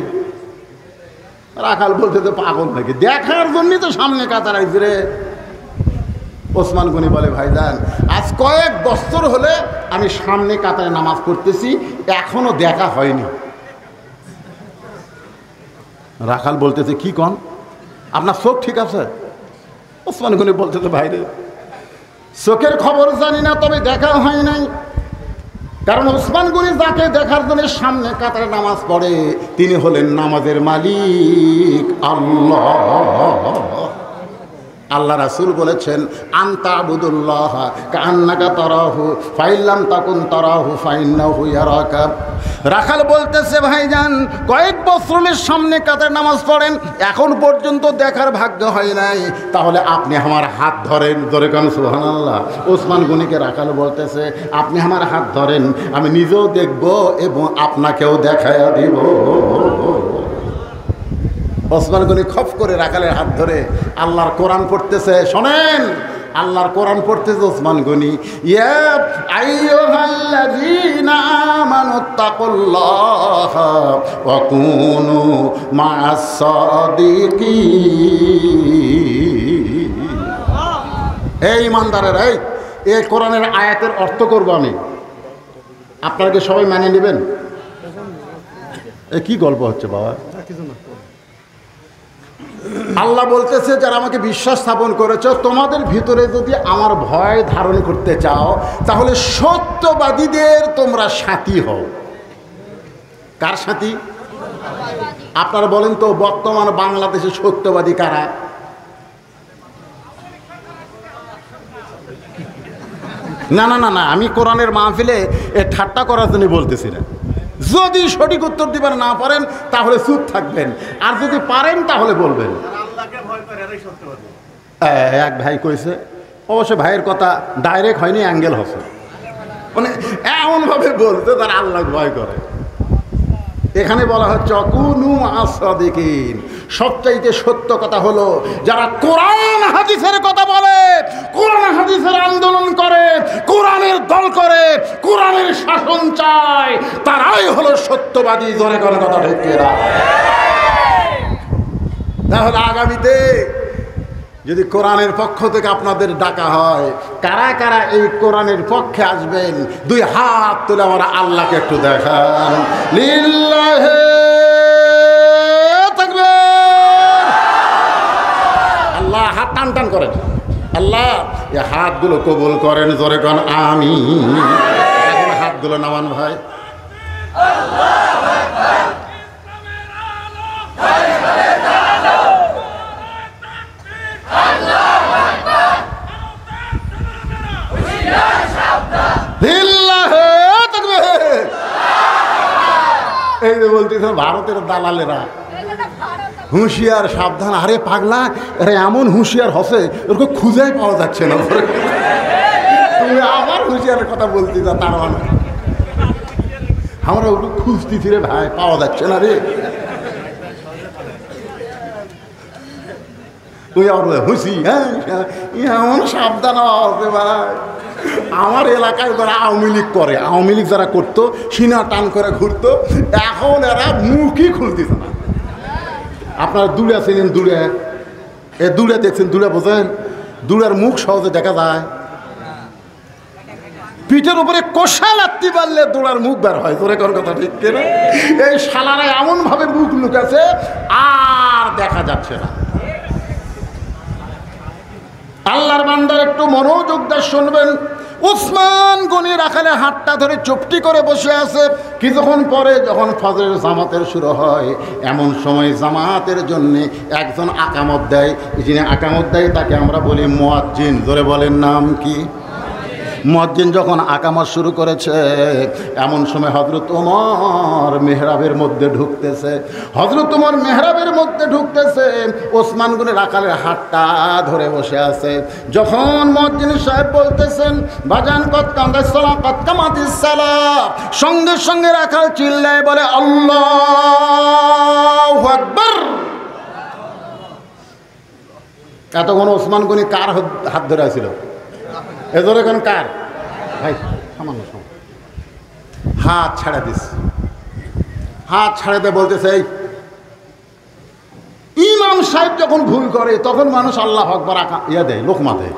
রাখাল বলতেছে পাগল নাকি, দেখার জন্যই তো সামনে কাতার আইছি রে। ওসমান গনি বলে ভাইজান আজ কয়েক বছর হলে আমি সামনে কাতারে নামাজ পড়তেছি, এখনো দেখা হয়নি। রাখাল বলতেছে কি কন, আপনার চোখ ঠিক আছে? ওসমান গনি বলতেছে ভাইরে চোখের খবর জানি না, তবে দেখা হয় নাই, কারণ ওসমান গনি যাকে দেখার জন্য সামনে কাতারে নামাজ পড়ে তিনি হলেন নামাজের মালিক আল্লাহ। আল্লাহ রাসূল বলেছেন আনতা আবুদুল্লাহ কান্নাকা তারাহু ফাইল্লাম তাকুন তারাহু ফাইন্নাহু ইয়ারাকা। রাখাল বলতেছে ভাইজান কয়েক বছরের সামনে কাতার নামাজ পড়েন এখন পর্যন্ত দেখার ভাগ্য হয় নাই, তাহলে আপনি আমার হাত ধরেন, ধরে কান সুবহানাল্লাহ। ওসমান গনিকে রাখাল বলতেছে আপনি আমার হাত ধরেন, আমি নিজেও দেখব এবং আপনাকেও দেখাইয়া দিব। ওসমান গনি খপ করে রাখালের হাত ধরে আল্লাহর কোরআন পড়তেছে, শোনেন আল্লাহর কোরআন পড়তেছে ওসমান গনি, ইয়া আইয়ুহাল্লাযীনা আমানুত্তাকুল্লাহা ওয়া কুনু মা'আস সাদিকিন। এই ইমানদারেরা, এই কোরআনের আয়াতের অর্থ করব আমি, আপনারা কি সবাই মেনে নেবেন? এ কি গল্প হচ্ছে বাবা? আল্লাহ বলতেছে যারা আমাকে বিশ্বাস স্থাপন করেছো তোমাদের ভিতরে যদি আমার ভয় ধারণ করতে চাও তাহলে সত্যবাদীদের তোমরা সাথী হও। কার সাথী? আপনারা বলেন তো বর্তমান বাংলাদেশে সত্যবাদী কারা? না না না না, আমি কোরআনের মাহফিলে এ ঠাট্টা করার জন্য বলতেছি না। যদি সঠিক উত্তর দিবার না পারেন তাহলে চুপ থাকবেন, আর যদি পারেন তাহলে বলবেন। এক ভাই কইছে, অবশ্য ভাইয়ের কথা ডাইরেক্ট হয়নি, অ্যাঙ্গেল হচ্ছে, মানে এমনভাবে বলতে তার আল্লাহ ভয় করে। এখানে বলা হচ্ছে কুনু মা'আস সাদিকিন, সবচাইতে সত্য কথা হলো যারা কোরআন হাদিসের কথা বলে, কোরআন হাদিসের আন্দোলন করে, কোরআনের দল করে, কোরআনের শাসন চায়, তারাই হলো সত্যবাদী। জোরে করে কথা ঠিক কিনা? তাহলে আগামীতে যদি কোরআনের পক্ষ থেকে আপনাদের ডাকা হয়, কারা কারা এই কোরআনের পক্ষে আসবেন? দুই হাত তুলে আমরা আল্লাহকে একটু দেখান। লিল্লাহি তাকবীর। আল্লাহ হাত টান টান করেন, আল্লাহ এই হাতগুলো কবুল করেন। জোরে কোন আমিন। এখন হাতগুলো নামান ভাই। এই যে বলতেছে ভারতের দালালেরা হুঁশিয়ার সাবধান। আরে পাগলা, এরা এমন হুঁশিয়ার হসে ওরকে খুঁজেই পাওয়া যাচ্ছে না। তুমি আবার হুঁশিয়ারের কথা বলতে যা, তার মানে আমরা ওকে খুঁজতেছি রে ভাই, পাওয়া যাচ্ছে না রে। তুই আবার হুঁশি, হ্যাঁ এমন সাবধান হবে ভাই। আমার এলাকায় যারা আওয়ামী লীগ করে, আওয়ামী লীগ যারা করতো সিনা টান করে ঘুরতো, এখন এরা মুখই খুলতেছে না। আপনারা দূরে আছেন, দূরে এ দূরে দেখছেন, দূরে বোঝেন, দূরের মুখ সহজে দেখা যায়। পিঠের উপরে কষা লাগতে পারলে দৌড়ার মুখ বের হয়। তোরে কোন কথা ঠিক কিনা? এই শালারা এমন ভাবে মুখ লুকাছে আর দেখা যাচ্ছে না। আল্লাহর বান্দার একটু মনোযোগ দিয়ে শুনবেন। ওসমান গনি রাখালে হাতটা ধরে চুপটি করে বসে আছে। কিছুক্ষণ পরে যখন ফজরের জামাতের শুরু হয়, এমন সময় জামাতের জন্য একজন আকামত দেয়। যিনি আকামত দেয় তাকে আমরা বলি মুয়াজ্জিন। ধরে বলেন নাম কি? মুয়াজ্জিন যখন আকামত শুরু করেছে, এমন সময় হযরত ওমর মেহরাবের মধ্যে ঢুকতেছে। হযরত ওমর মেহরাবের মধ্যে ঢুকতেছে, ওসমান গনি রাখালের হাতটা ধরে বসে আছে। যখন মুয়াজ্জিন সাহেব বলতেছেন বাজান কত কামাতিস সালাহ, কত কামাতিস সালাহ, সঙ্গে সঙ্গে রাখাল চিল্লায় বলে আল্লাহু আকবার। এতক্ষণ ওসমান গনি কার হাত ধরে আছিল? এজোর এখন কার ভাই? সামান্য সময় হাত ছাড়া দিস, হাত ছাড়াতে বলতেছে ইমাম সাহেব যখন ভুল করে তখন মানুষ আল্লাহ আকবার ইয়া দেয়, লোকমা দেয়।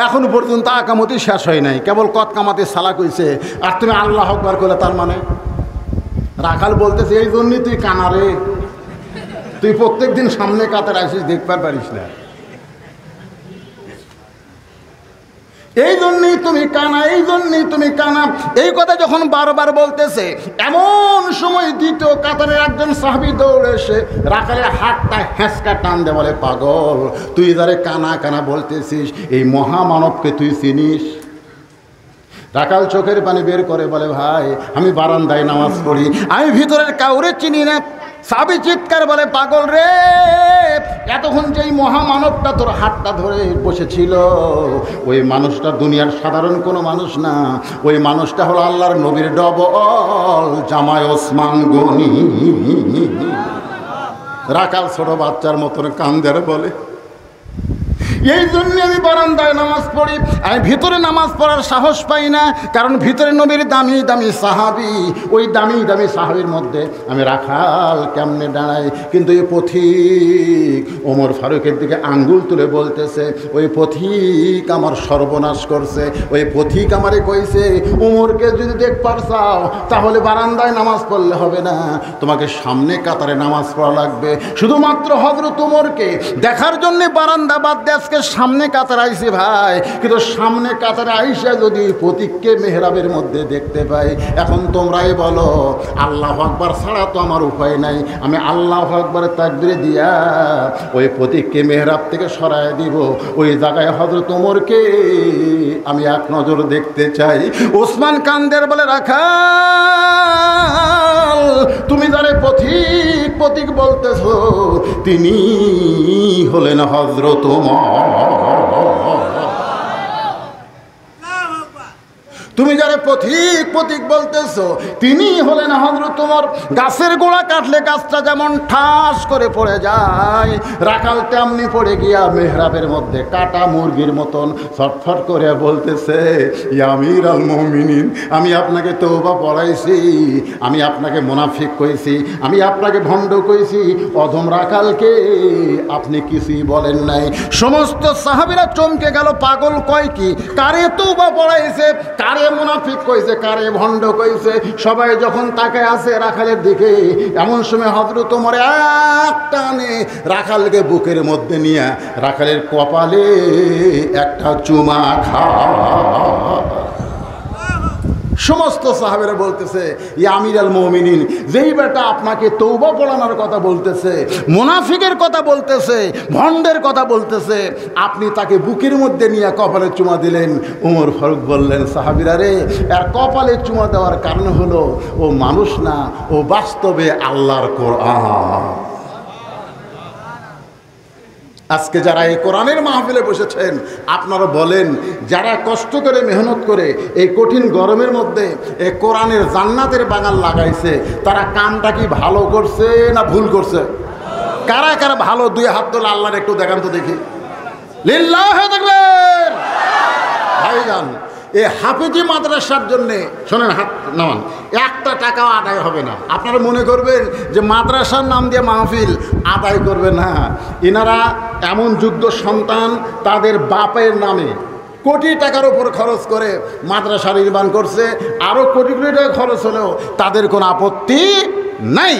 এখন পর্যন্ত আকামতি শেষ হয় নাই, কেবল কত কামাতে সালা কইছে, আর তুমি আল্লাহ আকবার করলে তার মানে? রাখাল বলতেছে এই জন্যই তুই কানারে, তুই প্রত্যেক দিন সামনে কাতার আসিস, দেখবার পারিস না। এই জন্যই তুমি কানা, এই জন্যই তুমি কানা। এই কথা যখন বারবার বলতেছে, এমন সময় দ্বিতীয় কাতারে একজন সাহাবী দৌড়ে এসে রাখালের হাতটা হ্যাঁচকা টান দে, বলে পাগল, তুই যারে কানা কানা বলতেছিস এই মহামানবকে তুই চিনিস? রাখাল চোখের পানি বের করে বলে, ভাই আমি বারান্দায় নামাজ পড়ি, আমি ভিতরের কাউরে চিনি না। সাহাবী চিৎকার বলে, পাগল রে, এতক্ষণ যেই মহামানবটা তোর হাতটা ধরে বসেছিল ওই মানুষটা দুনিয়ার সাধারণ কোনো মানুষ না, ওই মানুষটা হলো আল্লাহর নবীর ডবল জামাই ওসমান গনি। রাখাল ছোট বাচ্চার মতন কান্দের বলে, এই জন্য আমি বারান্দায় নামাজ পড়ি, আমি ভিতরে নামাজ পড়ার সাহস পাই না, কারণ ভিতরে নবীর দামি দামি সাহাবী, ওই দামি দামি সাহাবীর মধ্যে আমি রাখাল কেমনে দাঁড়াই। কিন্তু এই পথিক ওমর ফারুকের দিকে আঙ্গুল তুলে বলতেছে, ওই পথিক আমার সর্বনাশ করছে, ওই পথিক আমারে কইছে ওমরকে যদি দেখবার চাও তাহলে বারান্দায় নামাজ পড়লে হবে না, তোমাকে সামনে কাতারে নামাজ পড়া লাগবে। শুধুমাত্র হযরত ওমরকে দেখার জন্য বারান্দা বাদ দিয়ে সামনে কাতারে আইছে ভাই, কিন্তু সামনে কাতারে আইসা যদি প্রতীককে মেহরাবের মধ্যে দেখতে পাই, এখন তোমরাই বলো আল্লাহু আকবার ছাড়া তো আমার উপায় নাই, আমি আল্লাহু আকবারের তাকবীর দিয়া ওই প্রতীককে মেহরাব থেকে সরায় দিব, ওই জায়গায় হযরত ওমরকে আমি এক নজর দেখতে চাই। ওসমান কান্দের বলে, রাখাল তুমি যারে পথিক পথিক বলতেছো তিনি হলেন হযরত ওমর। তুমি যারা পথিক পথিক বলতেছো তিনি হলেন হযরত ওমর। গাছের গোড়া কাটলে গাছটা যেমন ঠাস করে পড়ে যায়, রাখাল তেমনি পড়ে গিয়া মেহরাবের মধ্যে কাটা মুরগির মতন ছটফট করে বলতেছে, ইয়া আমিরুল মুমিনিন, আমি আপনাকে তওবা পড়াইছি, আমি আপনাকে মুনাফিক কইছি, আমি আপনাকে ভণ্ড কইছি, অধম রাখালকে আপনি কিছুই বলেন নাই। সমস্ত সাহাবীরা চমকে গেল, পাগল কয় কি, কারে তওবা পড়াইছে, কারে মুনাফিক কইছে, কারে ভণ্ড কইছে। সবাই যখন তাকায় আছে রাখালের দিকে, এমন সময় হযরত ওমর এক টানে রাখালকে বুকের মধ্যে নিয়ে রাখালের কপালে একটা চুমা খায়। সমস্ত সাহাবেরা বলতেছে, ইয়া আমিরুল মুমিনিন, যেই বেটা আপনাকে তওবা পড়ানোর কথা বলতেছে, মুনাফিকের কথা বলতেছে, ভণ্ডের কথা বলতেছে, আপনি তাকে বুকের মধ্যে নিয়ে কপালে চুমা দিলেন। ওমর ফারুক বললেন, সাহাবীরা রে, এর কপালে চুমা দেওয়ার কারণ হলো ও মানুষ না, ও বাস্তবে আল্লাহর কোরআন। আজকে যারা এই কোরআনের মাহফিলে বসেছেন, আপনারা বলেন, যারা কষ্ট করে মেহনত করে এই কঠিন গরমের মধ্যে এই কোরআনের জান্নাতের বাগান লাগাইছে, তারা কামটা কি ভালো করছে না ভুল করছে? কারা কারা ভালো দুই হাত তোলা আল্লাহর একটু দেখান তো দেখি। লিল্লাহি তাকবীর। ভাইজান, এই হাফেজি মাদ্রাসার জন্যে শোনেন, হাত নামান, একটা টাকাও আদায় হবে না। আপনারা মনে করবেন যে মাদ্রাসার নাম দিয়ে মাহফিল আদায় করবে না। এনারা এমন যোগ্য সন্তান, তাদের বাপের নামে কোটি টাকার উপর খরচ করে মাদ্রাসা নির্মাণ করছে, আরও কোটি কোটি টাকা খরচ হলেও তাদের কোনো আপত্তি নাই।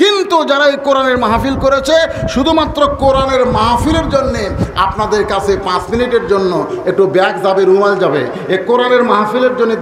কিন্তু যারা এই কোরআনের মাহফিল করেছে, শুধুমাত্র কোরআনের মাহফিলের জন্যে আপনাদের কাছে 5 মিনিটের জন্য একটু ব্যাগ যাবে, রুমাল যাবে, এই কোরআনের মাহফিলের জন্য